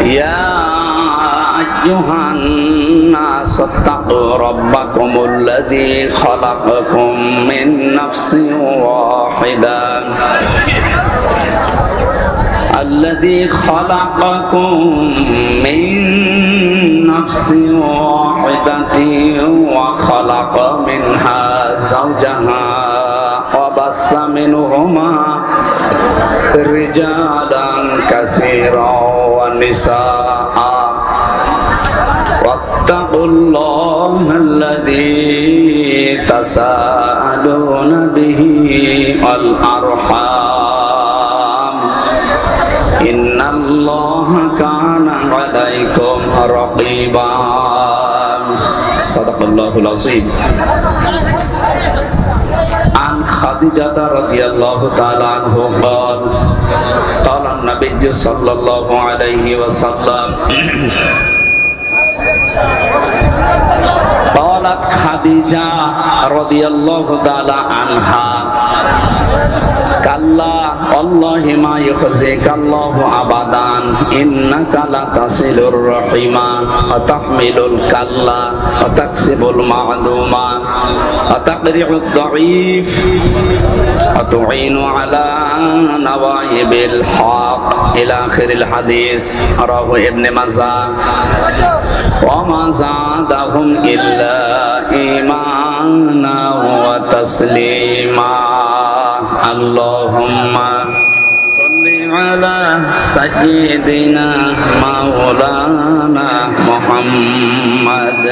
يا أيها الناس اتقوا ربكم الذي خلقكم من نفس واحدة الذي خلقكم من نفس واحدة وخلق منها زوجها وبث منهما رجالا كثيرا ونساء واتقوا الله الذي تساءلون به والأرحام إن الله كان عليكم رقيبا صدق الله العظيم. عن خديجة رضي الله تعالى عنه قال قال النبي صلى الله عليه وسلم قالت خديجة رضي الله تعالى عنها كلا والله ما يخزيك الله أبدا إنك لتصل الرحم وتحمل الكلا وتكسب المعدوم وتقرع الضعيف وتعين على نوائب الحق إلى آخر الحديث رواه ابن ماجه وما زادهم إلا إيمانا وتسليما اللهم صل على سيدنا مولانا محمد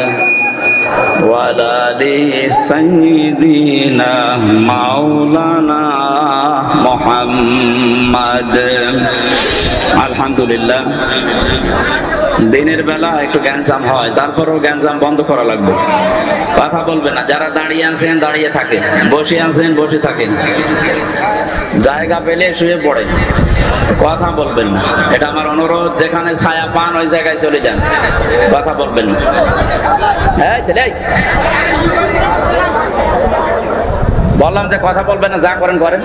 وعلى آل سيدنا مولانا محمد আলহামদুলিল্লাহ। দিনের বেলা একটু গ্যাঞ্জাম হয়, তারপরেও গ্যাঞ্জাম বন্ধ করা লাগবে। কথা বলবেন না, যারা দাঁড়িয়ে আছেন দাঁড়িয়ে থাকেন, বসে আছেন বসে থাকেন, জায়গা পেলে শুয়ে পড়েন, কথা বলবেন না। এটা আমার অনুরোধ, যেখানে ছায়া পান ওই জায়গায় চলে যান, কথা বলবেন না। হ্যাঁ ছেলে, বললাম যে কথা বলবেন না, যা করেন করেন,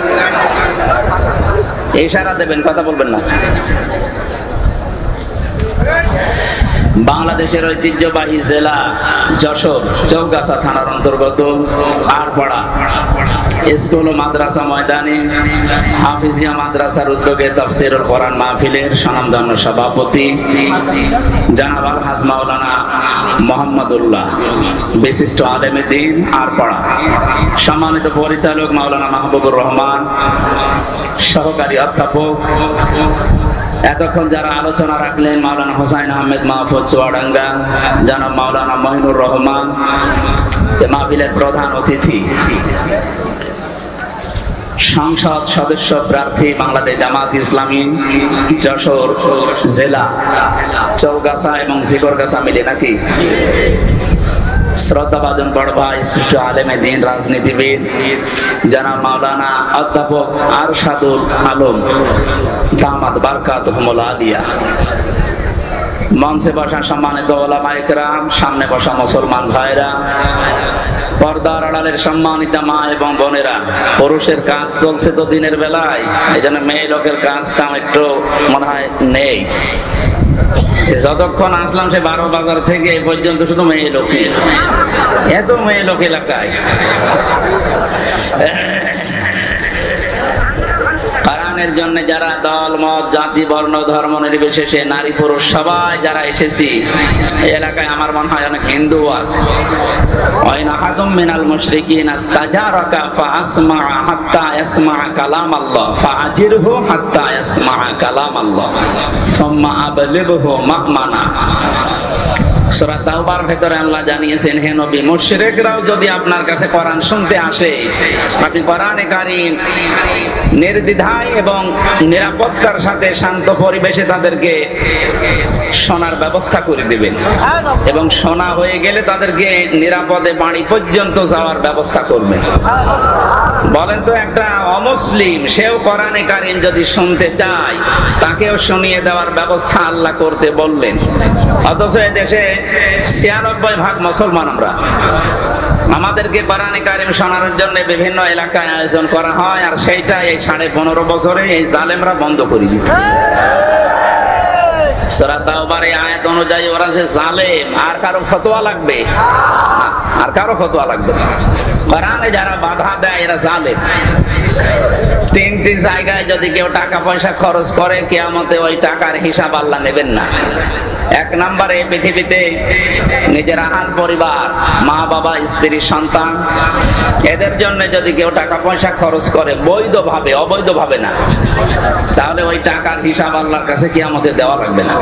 ইশারা দেবেন, কথা বলবেন না। বাংলাদেশের ঐতিহ্যবাহী জেলা যশোর চৌগাছা থানার অন্তর্গত আরপাড়া স্কুল ও মাদ্রাসা ময়দানে হাফিজিয়া মাদ্রাসার উদ্যোগে তাফসীরুল কোরআন মাহফিলের স্বনামধন্য সভাপতি জনাব আলহাজ মাওলানা মোহাম্মদুল্লাহ, বিশিষ্ট আলেমে দ্বীন আরপাড়া, সম্মানিত পরিচালক মাওলানা মাহবুবুর রহমান, সহকারী অধ্যাপক, এতক্ষণ যারা আলোচনা রাখলেন মাওলানা হোসাইন আহমেদ মাহফুজ চুয়াডাঙ্গা, জনাব মাওলানা মহিনুর রহমান, মাহফিলের প্রধান অতিথি, সংসদ সদস্য প্রার্থী বাংলাদেশ জামাত ইসলামী যশোর জেলা চৌগাছা এবং জিগরগাছা মিলে নাকি, শ্রদ্ধাভাজন বড় ভাই, শ্রেষ্ঠ আলেমে দ্বীন, রাজনীতিবিদ জনাব মাওলানা অধ্যাপক আরশাদুল আলম দামাত বারকাতুহুমুল আলিয়া, মঞ্চে বসা সম্মানিত ওলামায়ে কেরাম, সামনে বসা মুসলমান ভাইরা, পর্দার আড়ালের সম্মানিতা মা এবং বোনেরা, পুরুষের কাজ চলছে তো দিনের বেলায়, এই জন্য মেয়ে লোকের কাজ কাম একটু মনে হয় নেই। যতক্ষণ আসলাম সে 12 বাজার থেকে এই পর্যন্ত শুধু মেয়ে লোক, এত মেয়ে লোক এলাকায়। কোরআনের জন্য যারা দল মত জাতি বর্ণ ধর্ম নির্বিশেষে নারী পুরুষ সবাই যারা এসেছি এই এলাকায়, আমার মনে হয় অনেক হিন্দু আছে। ওয়াইন আহাদুম মিনাল মুশরিকিন আস্তাজারাকা ফাআসমা হাত্তা ইয়াসমা কালাম আল্লাহ ফাআজিরহু হাত্তা ইয়াসমা কালাম আল্লাহ সুম্মা আবলিগহু মা'মানা। সূরা তাওবার ভিতরে আল্লাহ জানিয়েছেন, হে নবী, মুশরিকরাও যদি আপনার কাছে কোরআন শুনতে আসে, আপনি কোরআনে কারীম নির্দ্বিধায় এবং নিরাপত্তার সাথে শান্ত পরিবেশে তাদেরকে শোনার ব্যবস্থা করে দিবেন, এবং শোনা হয়ে গেলে তাদেরকে নিরাপদে বাড়ি পর্যন্ত যাওয়ার ব্যবস্থা করবেন। বলেন তো, একটা অমুসলিম সেও কোরআনে কারীম যদি শুনতে চায়, তাকেও শুনিয়ে দেওয়ার ব্যবস্থা আল্লাহ করতে বললেন। অথচ এই দেশে 96% মুসলমান আমরা, আমাদেরকে কোরআনে কারীম শোনানোর জন্য বিভিন্ন এলাকায় আয়োজন করা হয়, আর সেইটা এই 15.5 বছরে এই জালেমরা বন্ধ করে দিত। সূরা তাওবার এই আয়াত অনুযায়ী ওরা যে জালেম, আর কারো ফতোয়া লাগবে না, আর কারো ফতোয়া লাগবে না। কোরআনে যারা বাধা দেয় এরা জালেম। তিনটি জায়গায় যদি কেউ টাকা পয়সা খরচ করে, কিয়ামতে ওই টাকার হিসাব আল্লাহ নেবেন না। এক নম্বরে পৃথিবীতে নিজের আহার পরিবার, মা বাবা, স্ত্রী, সন্তান, এদের জন্য যদি কেউ টাকা পয়সা খরচ করে বৈধভাবে, অবৈধভাবে না, তাহলে ওই টাকার হিসাব আল্লাহর কাছে কিয়ামতে দেওয়া লাগবে না।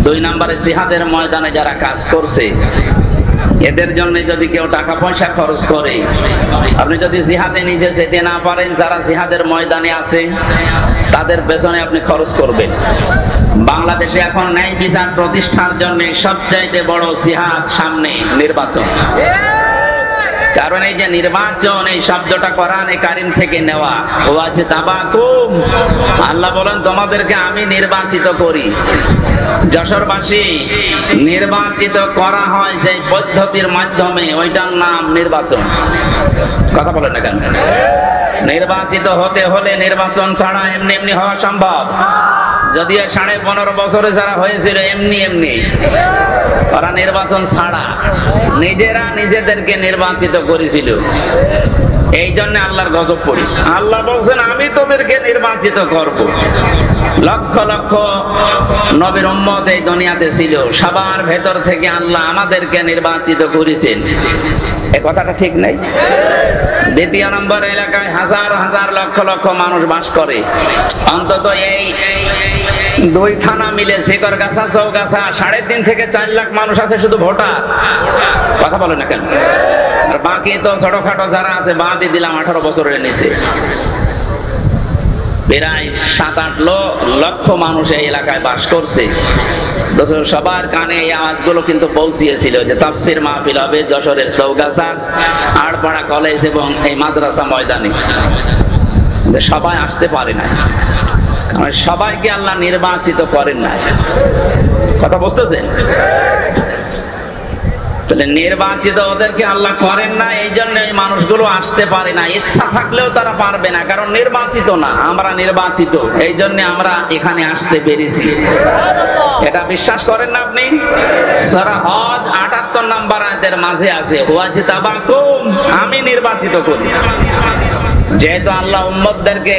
দুই নম্বরে জিহাদের ময়দানে যারা কাজ করছে, এদের জন্য যদি কেউ টাকা পয়সা খরচ করে, আপনি যদি জিহাদে নিজে যেতে না পারেন, যারা জিহাদের ময়দানে আছে তাদের পেছনে আপনি খরচ করবেন। বাংলাদেশে এখন ন্যায় বিচার প্রতিষ্ঠার জন্য সবচাইতে বড় জিহাদ সামনে নির্বাচন। কারণ এই যে নির্বাচন, এই শব্দটা কোরআনে কারীম থেকে নেওয়া। ওয়াজতাবাকুম, আল্লাহ বলেন তোমাদেরকে আমি নির্বাচিত করি। যশোরবাসী, নির্বাচিত করা হয় যে পদ্ধতির মাধ্যমে, ওইটার নাম নির্বাচন। কথা বলেন না কেন? নির্বাচিত হতে হলে নির্বাচন ছাড়া এমনি এমনি হওয়া সম্ভব। যদিও 15.5 বছরে যারা হয়েছিল এমনি এমনি, ওরা নির্বাচন ছাড়া নিজেরা নিজেদেরকে নির্বাচিত করেছিল। এই জন্য আল্লাহর গজব পড়েছে। আল্লাহ বলছেন আমি তোদেরকে নির্বাচিত করব। লক্ষ লক্ষ নবীর উম্মত এই দুনিয়াতে ছিল, সবার ভেতর থেকে আল্লাহ আমাদেরকে নির্বাচিত করেছেন। এই কথাটা ঠিক নেই? দ্বিতীয় নম্বর এলাকায় হাজার হাজার লক্ষ লক্ষ মানুষ বাস করে। অন্তত এই 2 থানা মিলে ঝিকরগাছা, চৌগাছা 3.5 থেকে 4 লাখ মানুষ আছে শুধু ভোটার। কথা বলে না কেন? আর বাকি তো ছোটখাটো যারা আছে বাদই দিলাম 18 বছরের নিচে। প্রায় 7-8 লক্ষ মানুষ এই এলাকায় বাস করছে। সবার কানে এই আওয়াজগুলো কিন্তু পৌঁছিয়েছিল যে তাফসীর মাহফিল হবে যশোরের চৌগাছা, আড়পাড়া কলেজ এবং এই মাদ্রাসা ময়দানে। সবাই আসতে পারে না, কারণ সবাইকে আল্লাহ নির্বাচিত করেন নাই। কথা বুঝতেছেন? তাহলে নির্বাচিত ওদেরকে আল্লাহ করেন না, এই জন্য এই মানুষগুলো আসতে পারে না। ইচ্ছা থাকলেও তারা পারবে না, কারণ নির্বাচিত না, আমরা নির্বাচিত। এই জন্য আমরা এখানে আসতে পেরেছি। এটা বিশ্বাস করেন না আপনি? সূরা হজ 78 নম্বর আয়াতের মাঝে আছে ওয়াজতাবাকুম, আমি নির্বাচিত করি। যেহেতু আল্লাহ উম্মতদেরকে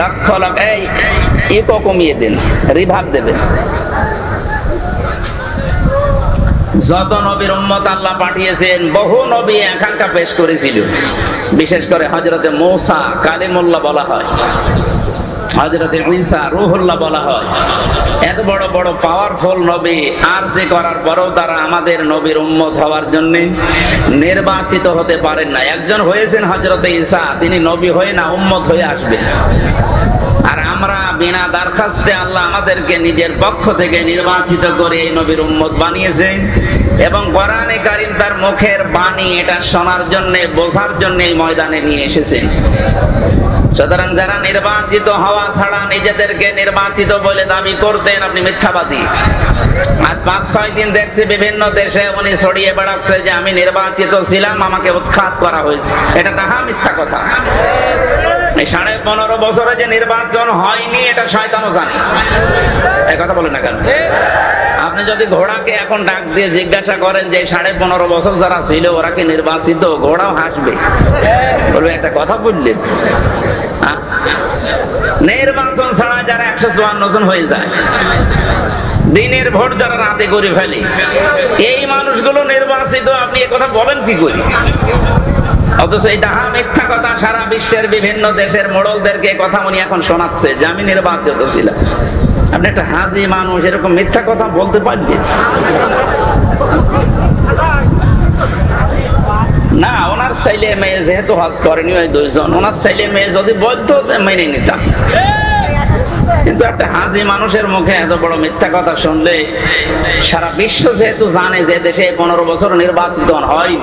লক্ষ লক্ষ, এই ইকো কমিয়ে দেন, রিভাব দেবেন। যত নবীর উম্মত আল্লাহ পাঠিয়েছেন, বহু নবী আকাঙ্ক্ষা পেশ করেছিল। বিশেষ করে হযরতে মূসা কালিমুল্লাহ বলা হয়, হযরতে ঈসা রূহুল্লাহ বলা হয়। এত বড় বড় পাওয়ারফুল নবী আরজি করার পরেও তারা আমাদের নবীর উম্মত হওয়ার জন্য নির্বাচিত হতে পারেন না। একজন হয়েছেন হযরতে ঈসা, তিনি নবী হয়ে না উম্মত হয়ে আসবেন। আর আমরা বিনা দরখাস্তে আল্লাহ আমাদেরকে নিজের পক্ষ থেকে নির্বাচিত করে এই নবীর উম্মত বানিয়েছেন। এবং কোরআনে কারীম তার মুখের বাণী এটা শোনার জন্য, বোঝার জন্য এই ময়দানে নিয়ে এসেছেন। সুতরাং যারা নির্বাচিত হওয়া ছাড়া নিজেদেরকে নির্বাচিত বলে দাবি করতেন, আপনি মিথ্যাবাদী। আজ 5-6 দিন দেখছি বিভিন্ন দেশে উনি ছড়িয়ে বেড়াচ্ছে যে আমি নির্বাচিত ছিলাম, আমাকে উৎখাত করা হয়েছে। এটা তাহা মিথ্যা কথা। 15.5 বছরে যে নির্বাচন হয়নি এটা শয়তানও জানে। এই কথা বলেন না কেন? আপনি যদি ঘোড়াকে এখন ডাক দিয়ে জিজ্ঞাসা করেন যে 15.5 বছর যারা ছিল ওরা কি নির্বাচিত, ঘোড়াও হাসবে, বলবে একটা কথা বললেন। নির্বাচন ছাড়া যারা 154 জন হয়ে যায়, দিনের ভোট যারা রাতে করে ফেলে, এই মানুষগুলো নির্বাচিত, আপনি এ কথা বলেন কি করে? অথচ এই তাহা মিথ্যা কথা। সারা বিশ্বের বিভিন্ন দেশের মোড়লদেরকে কথা উনি এখন শোনাচ্ছে যে আমি নির্বাচিত ছিলাম। আপনি একটা হাজি মানুষ এরকম মিথ্যা কথা বলতে পারবেন না? ওনার ছেলে মেয়ে যেহেতু হজ করেনি ওই 2 জন, ওনার ছেলে মেয়ে যদি বলতো মেনে নিতাম। কিন্তু একটা হাজি মানুষের মুখে এত বড় মিথ্যা কথা শুনলে সারা বিশ্ব যেহেতু জানে যে দেশে 15 বছর নির্বাচিত হয়,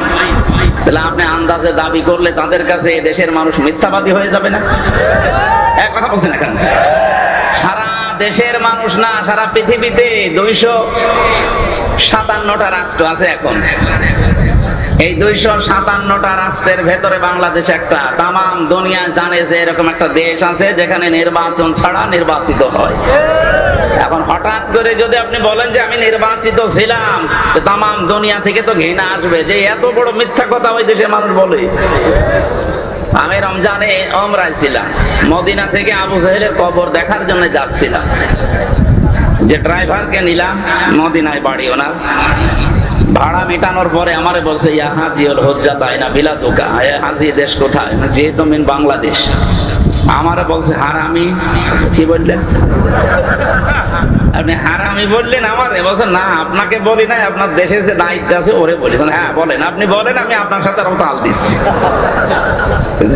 তাহলে আপনি আন্দাজে দাবি করলে তাদের কাছে এই দেশের মানুষ মিথ্যাবাদী হয়ে যাবে না? এক কথা বলছেন এখন? সারা দেশের মানুষ না, সারা পৃথিবীতে 257টা রাষ্ট্র আছে এখন। এই 257টা রাষ্ট্রের ভেতরে বাংলাদেশ একটা। তামাম দুনিয়া জানে যে এরকম একটা দেশ আছে যেখানে নির্বাচন ছাড়া নির্বাচিত হয়। এখন হঠাৎ করে যদি আপনি বলেন যে আমি নির্বাচিত ছিলাম, তাম দুনিয়া থেকে তো ঘৃণা আসবে যে এত বড় মিথ্যা কথা ওই দেশের মানুষ বলে। আমি রমজানে ওমরায় ছিলাম, মদিনা থেকে আবু জাহেলের কবর দেখার জন্য যাচ্ছিলাম। যে ড্রাইভারকে নিলাম, মদিনায় বাড়ি ওনার, ভাড়া মেটানোর পরে আমারে বলছে ইয়া হাজিউল হুজ্জাত আইনা বিলাদুকা, হাজি দেশ কোথায়? যেহেতু মিন বাংলাদেশ। আমারে বলছে হারামি। কি বললেন আপনি? হারামি বললেন আমারে? বলছে না আপনাকে বলি নাই, আপনার দেশে যে দায়িত্ব আছে ওরে বলেছেন। হ্যাঁ বলেন, আপনি বলেন, আমি আপনার সাথে আরো তাল দিচ্ছি।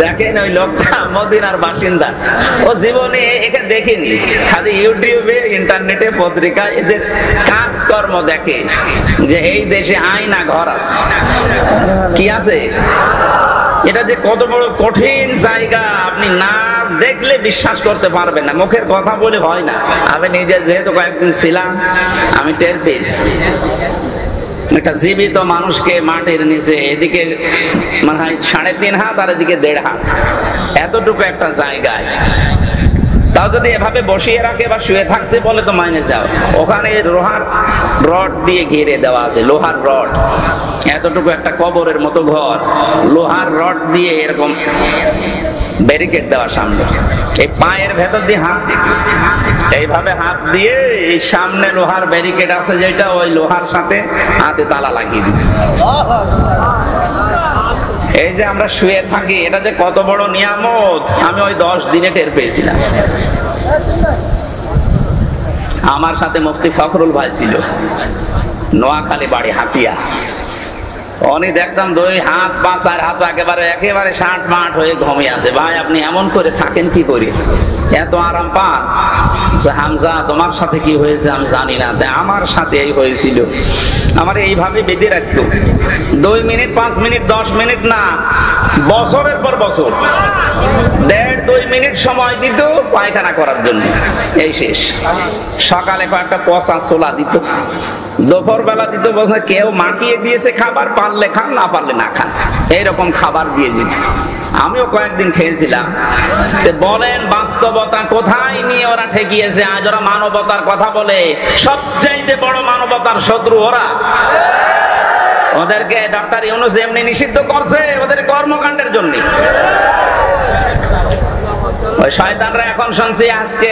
দেখেন ওই লোকটা মদিনার বাসিন্দা, ও জীবনে একে দেখিনি, খালি ইউটিউবে ইন্টারনেটে পত্রিকায় এদের কাজকর্ম দেখে যে এই দেশে আয়না ঘর আছে। কি আছে? এটা যে কত বড় কঠিন জায়গা আপনি না দেখলে বিশ্বাস করতে পারবেন না। মুখের কথা বলে হয় না। আমি নিজে যেহেতু কয়েকদিন ছিলাম, আমি টের পেয়েছি একটা জীবিত মানুষকে মাটির নিচে, এদিকে মানে হয় 3.5 হাত আর এদিকে 1.5 হাত, এতটুকু একটা জায়গায়, তাও যদি এভাবে বসিয়ে রাখে বা শুয়ে থাকতে বলে তো মাইনে যাও। ওখানে লোহার রড দিয়ে ঘিরে দেওয়া আছে, লোহার রড, এতটুকু একটা কবরের মতো ঘর, লোহার রড দিয়ে এরকম ব্যারিকেড দেওয়া সামনে। এই পায়ের ভেতর দিয়ে হাত দিত, এইভাবে হাত দিয়ে এই সামনে লোহার ব্যারিকেড আছে যেটা, ওই লোহার সাথে হাতে তালা লাগিয়ে দিত। এই যে আমরা শুয়ে থাকি, এটা যে কত বড় নিয়ামত আমি ওই 10 দিনে টের পেয়েছিলাম। আমার সাথে মুফতি ফখরুল ভাই ছিল, নোয়াখালী বাড়ি, হাতিয়া। উনি দেখতাম 2 হাত 5 হাত একেবারে 60 হয়ে ঘুমিয়ে আছে। ভাই আপনি এমন করে থাকেন কি করে, এত আরাম পান? হামজা তোমার সাথে কি হয়েছে আমি জানি না, আমার সাথে এই হয়েছিল। আমার এইভাবে বেঁধে রাখতো, 2 মিনিট 5 মিনিট 10 মিনিট না, বছরের পর বছর 1.5-2 মিনিট সময় দিত পায়খানা করার জন্য, এই শেষ। সকালে কয়েকটা পচা ছোলা দিত, দুপুর বেলা দিত, বলছে কেউ মাখিয়ে দিয়েছে খাবার, পারলে খান না পারলে না খান, এইরকম খাবার দিয়ে যেত। আমিও কয়েকদিন খেয়েছিলাম। বলেন বাস্তবতা কোথায় নিয়ে ওরা ঠেকিয়েছে? আজ ওরা মানবতার কথা বলে, সবচাইতে বড় মানবতার শত্রু ওরা। ওদেরকে ডক্টর ইউনূস এমনি নিষিদ্ধ করছে ওদের কর্মকাণ্ডের জন্য। ওই শয়তানরা এখন শুনছি আজকে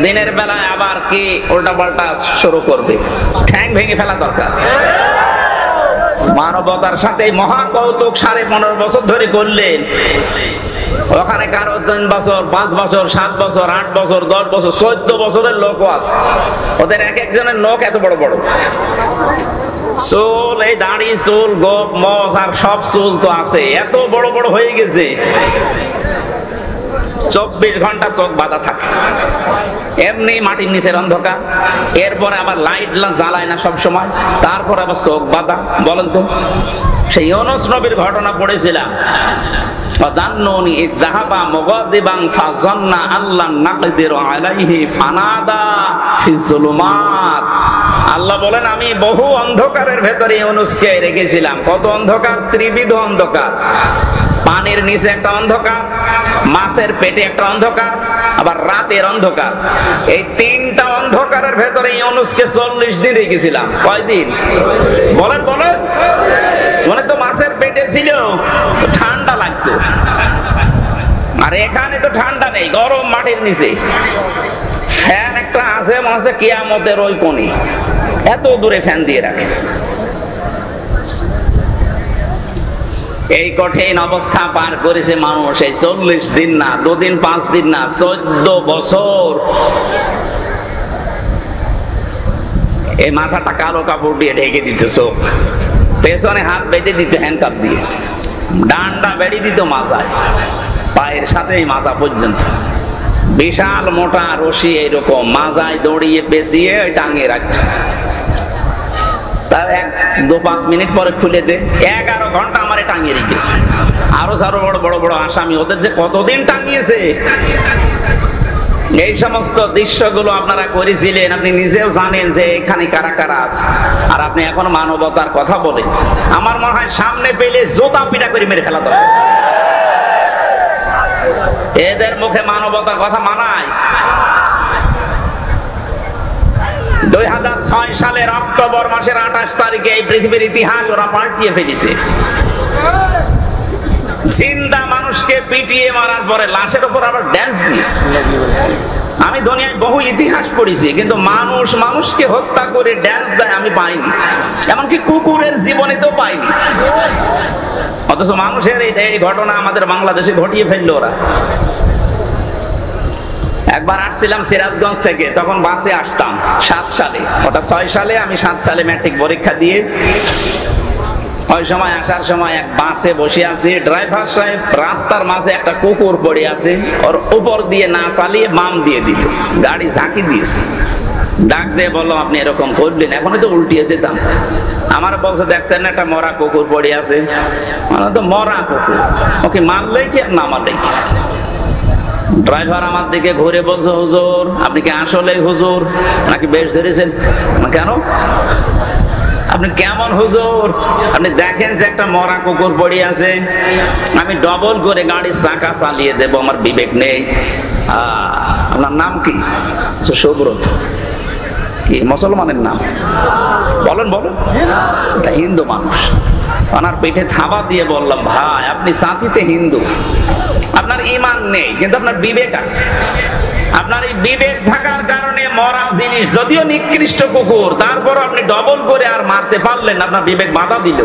দিনের বেলায় আবার কি উল্টাপাল্টা শুরু করবে, ঠ্যাং ভেঙে ফেলা দরকার। মানবতার সাথে মহা কৌতুক 15.5 বছর ধরে করলেন। ওখানে কারো 3 বছর 5 বছর 7 বছর 8 বছর 10 বছর 14 বছরের লোকও আছে। ওদের এক একজনের নখ এত বড় বড়, চুল, এই দাড়ি, চুল, গোপ, মস আর সব চুল তো আছে, এত বড় বড় হয়ে গেছে। 24 ঘন্টা চোখ বাঁধা থাকে, এমনি মাটির নিচের অন্ধকার, এরপরে আবার লাইট জ্বালায় না সব সময়, তারপর আবার চোখ বাঁধা। বলেন তো, সেই ইউনূস নবীর ঘটনা পড়েছিলাম। আল্লাহ বলেন আমি বহু অন্ধকারের ভেতরে ইউনূসকে রেখেছিলাম। কত অন্ধকার? ত্রিবিধ অন্ধকার। পানির নিচে একটা অন্ধকার, মাছের পেটে একটা অন্ধকার, আবার রাতের অন্ধকার। এই 3টা অন্ধকারের ভেতরে ইউনূসকে 40 দিন রেখেছিলাম। কয়দিন? বলেন বলেন। মনে তো মাছের পেটে ছিল, ঠান্ডা লাগতো, আর এখানে তো ঠান্ডা নেই, গরম মাটির নিচে। ফ্যান একটা আছে, মনে হচ্ছে কিয়ামতের ওই কোণে, এত দূরে ফ্যান দিয়ে রাখে। এই কঠিন অবস্থা পার করেছে মানুষ এই 40 দিন না, 2 দিন 5 দিন না, 14 বছর। এই মাথাটা কালো কাপড় দিয়ে ঢেকে দিত, চোখ, পেছনে হাত বেঁধে দিত হ্যান্ডকাপ দিয়ে, ডান্ডা বেড়ে দিত মাথায়, পায়ের সাথে মাজা পর্যন্ত, বিশাল মোটা রশি এইরকম মাজায় দড়িয়ে পেঁচিয়ে টাঙিয়ে রাখত। তার 2-5 মিনিট পরে খুলে দে। 11 ঘন্টা আমারে টাঙিয়ে রেখেছে। আরো বড় বড় বড় আসামি, ওদের যে কতদিন টাঙিয়েছে। এই সমস্ত দৃশ্যগুলো আপনারা করেছিলেন, আপনি নিজেও জানেন যে এখানে কারা কারা আছে, আর আপনি এখন মানবতার কথা বলেন। আমার মনে হয় সামনে পেলে জোতা পিটা করে মেরে ফেলা দরকার। এদের মুখে মানবতার কথা মানায়? 2006 সালের অক্টোবর মাসের 28 তারিখে এই পৃথিবীর ইতিহাস ওরা পাল্টিয়ে ফেলেছে। জিন্দা মানুষকে পিটিয়ে মারার পরে লাশের উপর আবার ড্যান্স দিয়েছে। আমি দুনিয়ায় বহু ইতিহাস পড়েছি, কিন্তু মানুষ মানুষকে হত্যা করে ড্যান্স দেয় আমি পাইনি, এমনকি কুকুরের জীবনে তো পাইনি। অথচ মানুষের এই ঘটনা আমাদের বাংলাদেশে ঘটিয়ে ফেললো ওরা। একবার আসছিলাম সিরাজগঞ্জ থেকে, তখন বাসে আসতাম 7 সালে, ওটা 6 সালে, আমি 7 সালে ম্যাট্রিক পরীক্ষা দিয়ে ওই সময় আসার সময় এক বাসে বসে আছি। ড্রাইভার সাহেব রাস্তার মাঝে একটা কুকুর পড়ে আছে, ওর উপর দিয়ে না চালিয়ে বাম দিয়ে দিল, গাড়ি ঝাঁকি দিয়েছে। ডাক দিয়ে বললাম আপনি এরকম করলেন, এখনই তো উল্টিয়ে যেতাম। আমার বলছে দেখছেন না একটা মরা কুকুর পড়ে আছে, মানে তো মরা কুকুর, ওকে মারলেই কি আর না মারলেই কি। ড্রাইভার আমার দিকে ঘুরে বলছে হুজুর আপনি কি আসলে হুজুর নাকি বেশ ধরেছেন? কেন? আপনি কেমন হুজুর? আপনি দেখেন যে একটা মরা কুকুর পড়ে আছে, আমি ডবল করে গাড়ির চাকা চালিয়ে দেব, আমার বিবেক নেই। আপনার নাম কি? সুব্রত। কি মুসলমানের নাম? বলেন বলেন। এটা হিন্দু মানুষ। ওনার পেটে থাবা দিয়ে বললাম ভাই আপনি জাতিতে হিন্দু, আপনার ঈমান নেই কিন্তু আপনার বিবেক আছে। আপনার এই বিবেক থাকার কারণে মরা জিনিস যদিও নিকৃষ্ট কুকুর, তারপর আপনি ডবল করে আর মারতে পারলেন, আপনার বিবেক বাধা দিল।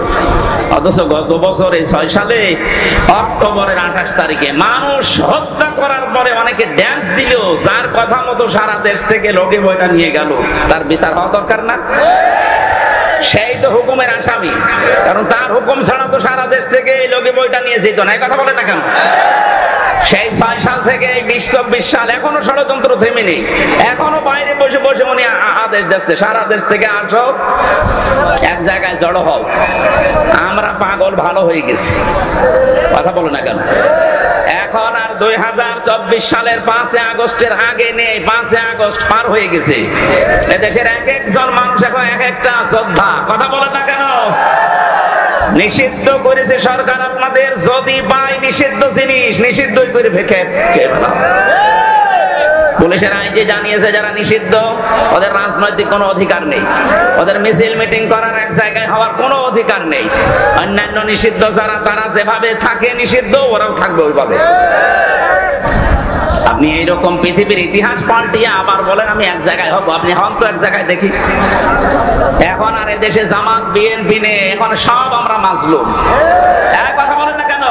অথচ গত বছর এই 6 সালে অক্টোবরের 28 তারিখে মানুষ হত্যা করার পরে অনেকে ড্যান্স দিল, যার কথা মতো সারা দেশ থেকে লোকে বইটা নিয়ে গেল, তার বিচার হওয়া দরকার না? সেই তো হুকুমের আসামি, কারণ তার হুকুম ছাড়া তো সারা দেশ থেকে এই লোকে বইটা নিয়ে যেত না। এই কথা বলে না কেন? সেই 6 সাল থেকে 20-24 সাল এখনো ষড়যন্ত্র থেমে নেই, এখনো বাইরে বসে বসে উনি আদেশ দিচ্ছে সারা দেশ থেকে আসো, এক জায়গায় জড়ো হও। আমরা পাগল ভালো হয়ে গেছি, কথা বলো না কেন? এখন আর 2024 সালের 5 আগস্টের আগে নেই, 5 আগস্ট পার হয়ে গেছে। এদেশের এক একজন মানুষ এখন এক একটা যোদ্ধা, কথা বলে না কেন? নিষিদ্ধ করেছে সরকার আপনাদের, যদি পাই নিষিদ্ধ জিনিস নিষিদ্ধই করে খেয়ে ফেলা। পুলিশের আইনজীবী জানিয়েছে যারা নিষিদ্ধ ওদের রাজনৈতিক কোনো অধিকার নেই, ওদের মিছিল মিটিং করার এক জায়গায় হওয়ার কোনো অধিকার নেই। অন্যান্য নিষিদ্ধ যারা তারা যেভাবে থাকে নিষিদ্ধ ওরাও থাকবে ওইভাবে। আপনি এইরকম পৃথিবীর ইতিহাস পাল্টিয়ে আবার বলেন আমি এক জায়গায় হব, আপনি হন তো এক জায়গায় দেখি। এখন আর এদেশে জামাত বিএনপি নেই, এখন সব আমরা মাজলুম। এক কথা বলেন না কেন?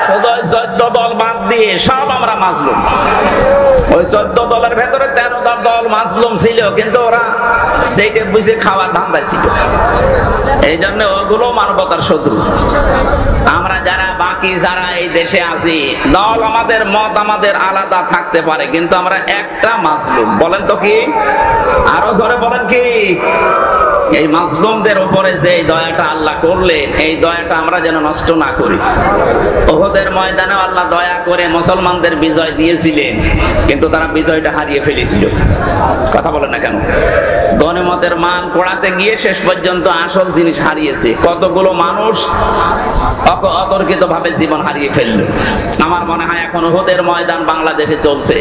শুধু 14 দল বাদ দিয়ে সব আমরা মাজলুম। ওই 14 দলের ভেতরে 13 দল মাজলুম ছিল, কিন্তু ওরা সেইটা বুঝে খাওয়ার ধান্দা ছিল, এই জন্য ওগুলো মানবতার শত্রু। আমরা যারা বাকি যারা এই দেশে আছি, দল আমাদের মত আমাদের আলাদা থাকতে পারে, কিন্তু আমরা একটা মাজলুম। বলেন তো কি? আরো জোরে বলেন কি? এই মাজলুমদের উপরে যে দয়াটা আল্লাহ করলেন, এই দয়াটা আমরা যেন নষ্ট না করি। উহুদের ময়দানে আল্লাহ দয়া করে মুসলমানদের বিজয় দিয়েছিলেন, কিন্তু তারা বিজয়টা হারিয়ে ফেলেছিল। কথা বলেন না কেন? গনিমতের মাল পোড়াতে গিয়ে শেষ পর্যন্ত আসল জিনিস হারিয়েছে। কতগুলো মানুষ অতর্কিত ভাবে জীবন হারিয়ে ফেলল। আমার মনে হয় এখন উহুদের ময়দান বাংলাদেশে চলছে।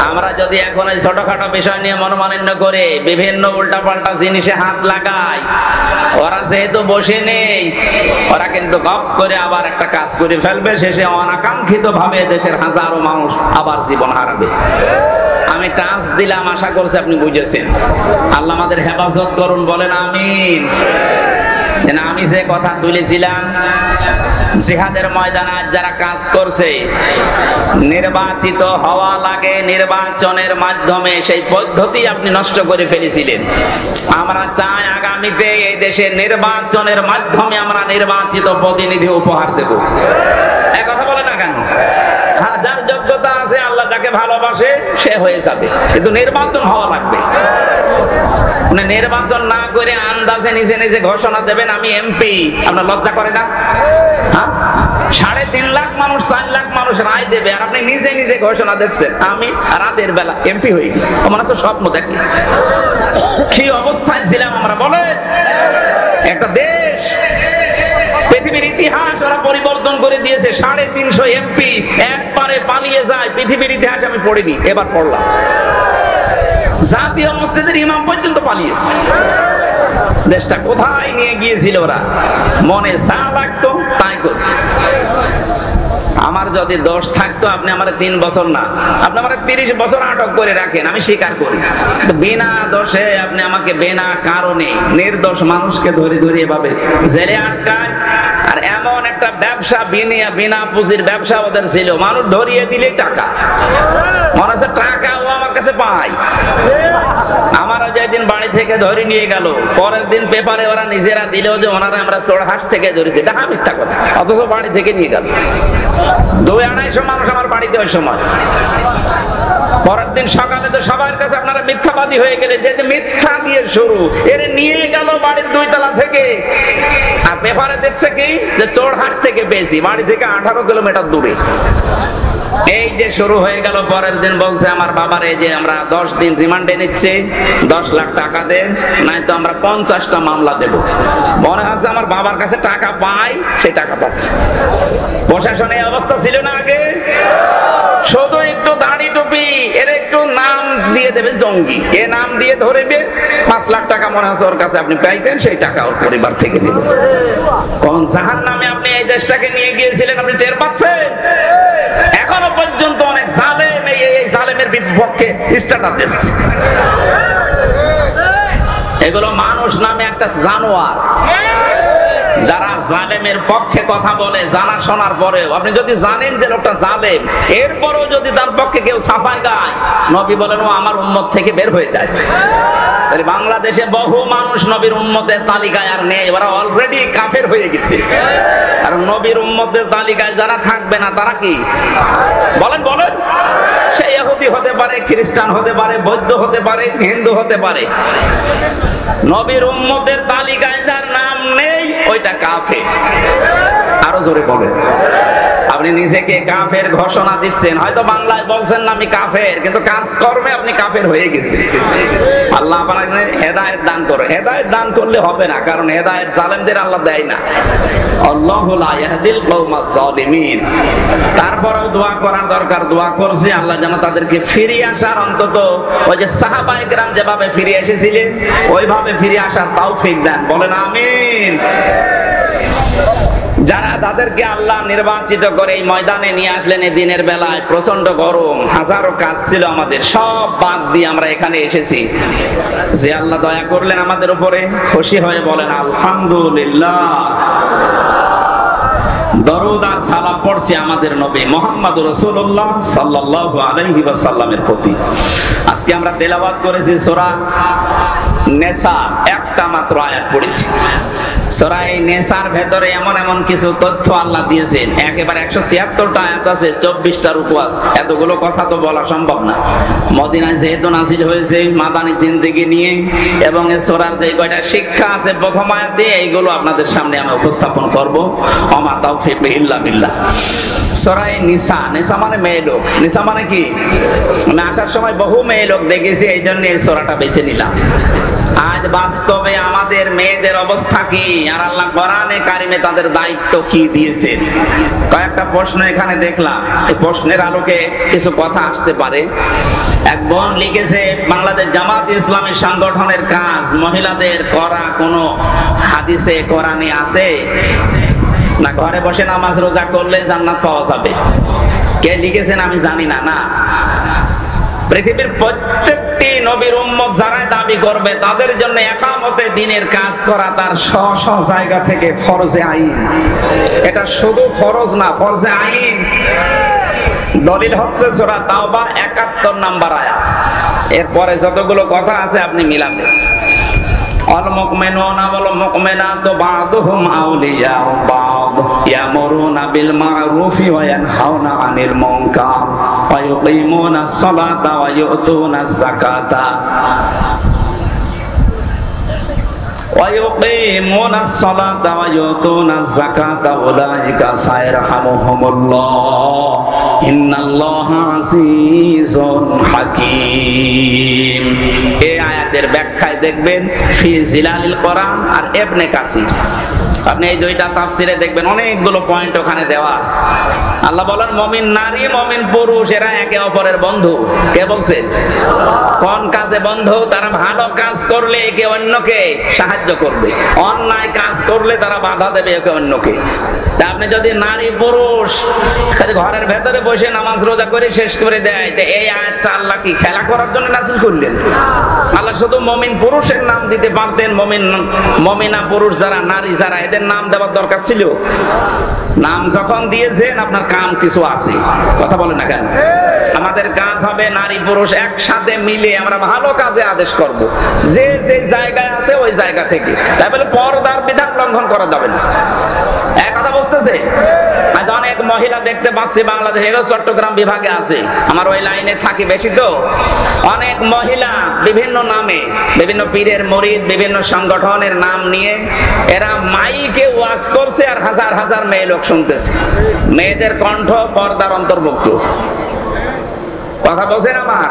আমরা যদি এখন এই ছোটখাটো বিষয় নিয়ে মনোমালিন্য করে বিভিন্ন উল্টাপাল্টা জিনিসে হাত লাগাই, ওরা যেহেতু বসে নেই, ওরা কিন্তু গপ করে আবার একটা কাজ করে ফেলবে, শেষে অনাকাঙ্ক্ষিত ভাবে দেশের হাজারো মানুষ আবার জীবন হারাবে। আমি টাচ দিলাম, আশা করছি আপনি বুঝেছেন। আল্লাহ আমাদের হেফাজত করুন, বলেন আমিন। আমি যে কথা তুলেছিলাম, জিহাদের ময়দানে যারা কাজ করছে, নির্বাচিত হওয়া লাগে নির্বাচনের মাধ্যমে, সেই পদ্ধতি আপনি নষ্ট করে ফেলেছিলেন। আমরা চাই আগামীতে এই দেশে নির্বাচনের মাধ্যমে আমরা নির্বাচিত প্রতিনিধি উপহার দেব। এক কথা বলে না কেন? যার যোগ্যতা আছে, আল্লাহ যাকে ভালোবাসে সে হয়ে যাবে, কিন্তু নির্বাচন হওয়া লাগবে। নির্বাচন না করে আন্দাজে নিজে নিজে ঘোষণা দেবেন আমি এমপি, আপনার লজ্জা করে না? 3.5 লাখ মানুষ 4 লাখ মানুষ রায় দেবে, আর আপনি নিজে নিজে ঘোষণা দিচ্ছেন আমি রাতের বেলা এমপি হয়ে গেছি। আমার তো স্বপ্ন দেখি কি অবস্থায় ছিলাম আমরা। বলে একটা দেশ, পৃথিবীর ইতিহাস ওরা পরিবর্তন করে দিয়েছে। 350 এমপি একবারে পালিয়ে যায়, পৃথিবীর ইতিহাস আমি পড়িনি, এবার পড়লাম। জাতীয় মসজিদের ইমাম পর্যন্ত পালিয়েছে। দেশটা কোথায় নিয়ে গিয়েছিল ওরা, মনে যা লাগতো তাই করত। আমার যদি দোষ থাকতো, আপনি আমার 3 বছর না, আপনি আমার 30 বছর আটক করে রাখেন, আমি স্বীকার করি। বিনা দোষে আপনি আমাকে বিনা কারণে নির্দোষ মানুষকে ধরে ধরে এভাবে জেলে আটকায়। আর এমন একটা ব্যবসা, বিনা পুঁজির ব্যবসা ওদের ছিল, মানুষ ধরিয়ে দিলে টাকা, মনে হচ্ছে টাকাও আমার কাছে পাই। আমারও যেদিন বাড়ি থেকে ধরে নিয়ে গেল, পরের দিন পেপারে ওরা নিজেরা দিলেও যে ওনারা আমরা চোরহাট থেকে ধরেছি, এটা মিথ্যা কথা, অথচ বাড়ি থেকে নিয়ে গেল। 200-250 মানুষ আমার বাড়িতে ওই সময়। পরের দিন সকালে তো সবার কাছে আপনারা মিথ্যাবাদী হয়ে গেলে, যে মিথ্যা দিয়ে শুরু, এর নিয়ে গেল বাড়ির 2 তলা থেকে, আর পেপারে দেখছে কি যে চোরহাট থেকে পেয়েছি, বাড়ি থেকে 18 কিলোমিটার দূরে। এই যে শুরু হয়ে গেল। পরের দিন বলছে আমার বাবারে যে আমরা 10 দিন রিমান্ডে নিচ্ছে, 10 লাখ টাকা দেন, নাই তো আমরা 50টা মামলা দেব। মনে হচ্ছে আমার বাবার কাছে টাকা পাই, সেই টাকা পাচ্ছে। প্রশাসনে এই অবস্থা ছিল না আগে? শুধু একটু দাড়ি টুপি, এর একটু নাম দিয়ে দেবে জঙ্গি, এ নাম দিয়ে ধরবে, 5 লাখ টাকা মনে হচ্ছে ওর কাছে আপনি পাইতেন, সেই টাকা ওর পরিবার থেকে নেবে। কোন জাহান্নামে আপনি এই দেশটাকে নিয়ে গিয়েছিলেন আপনি টের পাচ্ছেন? এখনো পর্যন্ত অনেক জালেম এই জালেমের বিপক্ষে স্ট্যাটাস দিচ্ছে। এগুলো মানুষ নামে একটা জানোয়ার, যারা জালেমের পক্ষে কথা বলে জানা শোনার পরেও, আপনি যদি জানেন যে লোকটা জালেম, এরপরেও যদি তার পক্ষে কেউ সাফাই গায়, নবী বলেন ও আমার উম্মত থেকে বের হয়ে যায়। বাংলাদেশে বহু মানুষ নবীর উম্মতের তালিকায় আর নেই, ওরা অলরেডি কাফের হয়ে গেছে। আর নবীর উম্মতের তালিকায় যারা থাকবে না তারা কি বলেন? সে ইহুদি হতে পারে, খ্রিস্টান হতে পারে, বৌদ্ধ হতে পারে, হিন্দু হতে পারে। নবীর উম্মতের তালিকায় যার নাম নেই ওইটা কাফের। আরো জোরে বলেন। আপনি নিজেকে কাফের ঘোষণা দিচ্ছেন, হয়তো বাংলায় বলছেন না আমি কাফের, কিন্তু কাজ কর্মে আপনি কাফের হয়ে গেছেন। আল্লাহ আপনাকে হেদায়েত দান করে। হেদায়েত দান করলে হবে না, কারণ হেদায়েত জালেমদের আল্লাহ দেয় না। আল্লাহু লা ইয়াহদিল কওমাজ জালিমিন। তারপরেও দোয়া করার দরকার, দোয়া করছি আল্লাহ যেন তাদেরকে ফিরিয়ে আসার, অন্তত ওই যে সাহাবায়ে কেরাম যেভাবে ফিরে এসেছিলেন ওইভাবে ফিরে আসার তৌফিক দেন। বলেন আমিন। যারা তাদেরকে আল্লাহ নির্বাচিত করে এই ময়দানে নিয়ে আসলেন এই দিনের বেলায়, প্রচন্ড গরম, হাজারো কাজ ছিল আমাদের, সব বাদ দিয়ে আমরা এখানে এসেছি। যে আল্লাহ দয়া করলেন আমাদের উপরে, খুশি হয়ে বলেন আলহামদুলিল্লাহ। দরুদ আর সালাম পড়ছি আমাদের নবী মুহাম্মদুর রাসূলুল্লাহ সাল্লাল্লাহু আলাইহি ওয়াসাল্লামের প্রতি। আজকে আমরা তেলাওয়াত করেছি সূরা নিসা, একটা মাত্র আয়াত পড়েছি। সূরা নিসার ভেতরে এমন এমন কিছু তথ্য আল্লাহ দিয়েছেন, একেবারে 176টা আয়াত আছে, 24টা রুকু আছে। এতগুলো কথা তো বলা সম্ভব না। মদিনায় যেহেতু নাযিল হয়েছে মাদানী জিন্দেগি নিয়ে, এবং এই সূরার যে কয়টা শিক্ষা আছে প্রথম আয়াতে, এইগুলো আপনাদের সামনে আমি উপস্থাপন করব। ওমা তাওফীক ইল্লা বিল্লাহ। সূরা নিসা, নিসা মানে মেয়ে লোক। নিসা মানে কি? আমি আসার সময় বহু মেয়ে লোক দেখেছি, এই জন্য এই সূরাটা বেছে নিলাম। আজ বাস্তবে আমাদের মেয়েদের অবস্থা কি, আর আল্লাহ কোরআনে কারিমে তাদের দায়িত্ব কি দিয়েছেন? কয়েকটা প্রশ্ন এখানে দেখলাম, এই প্রশ্নের আলোকে কিছু কথা আসতে পারে। এক বোন লিখেছে, বাংলাদেশ জামাত ইসলামী সংগঠনের কাজ মহিলাদের করা কোনো হাদিসে কোরআনে আছে না ঘরে বসে নামাজ রোজা করলে জান্নাত পাওয়া যাবে? কে লিখেছেন আমি জানি না। না, পৃথিবীর প্রত্যেকটি নবীর উম্মত যারা দাবি করবে তাদের জন্য একামতে দ্বীনের কাজ করা তার স্ব জায়গা থেকে ফরজে আইন। এটা শুধু ফরজ না, ফরজে আইন। দলিল হচ্ছে সূরা তাওবা 71 নম্বর আয়াত। এরপরে যতগুলো কথা আছে আপনি মিলাবেন। আল মুমিনুনা ওয়াল মুমিনাতু বা'দুহুম আউলিয়াউ বা'দ ইয়ামুরুনা বিল মা'রুফি ওয়া ইয়ানহাউনা আনিল মুনকার ওয়া ইউকিমুনাস সালাতা ওয়া ইউতুনাজ যাকাতা وَيُقِيمُونَ الصَّلَاةَ وَيُؤْتُونَ الزَّكَاةَ أُولَئِكَ سَيَرْحَمُهُمُ اللَّهُ إِنَّ اللَّهَ عَزِيزٌ حَكِيمٌ। এই আয়াতের ব্যাখ্যায় দেখবেন ফি জিলালিল কোরআন আর ইবনে কাসির। আপনি এই দুইটা তাফসিরে দেখবেন অনেকগুলো পয়েন্ট ওখানে দেওয়া আছে। আল্লাহ বলেন মুমিন নারী মুমিন পুরুষ এরা একে অপরের বন্ধু। কে বলছেন? কোন কাজে বন্ধু? তারা ভালো কাজ করলে একে অন্যকে সাহায্য করবে, অন্যায় কাজ করলে তারা বাধা দেবে একে অন্যকে। তা আপনি যদি নারী পুরুষ খালি ঘরের ভেতরে বসে নামাজ রোজা করে শেষ করে দেয়, এই আয়াতটা আল্লাহ কি খেলা করার জন্য নাযিল করলেন? আল্লাহ শুধু মুমিন পুরুষের নাম দিতে পারতেন, মুমিনা পুরুষ যারা, নারী যারা, এদের নাম দেওয়ার দরকার ছিল? নাম যখন দিয়েছেন আপনার কাম কিছু আছে, কথা বলেন না কেন? আমাদের কাজ হবে নারী পুরুষ একসাথে মিলে আমরা ভালো কাজে আদেশ করব, যে যে জায়গায় আছে ওই জায়গা থেকে। তাই বলে পর্দার বিধান লঙ্ঘন করা যাবে না। এক কথা বুঝতেছে? আজ অনেক মহিলা দেখতে পাচ্ছি বাংলাদেশের চট্টগ্রাম বিভাগে আছে, আমার ওই লাইনে থাকি বেশি, তো অনেক মহিলা বিভিন্ন নামে, বিভিন্ন পীরের মুরিদ, বিভিন্ন সংগঠনের নাম নিয়ে এরা মাইকে ওয়াজ করছে আর হাজার হাজার মেয়ে লোক শুনতেছে। মেয়েদের কণ্ঠ পর্দার অন্তর্ভুক্ত। কথা বলছেন আমার?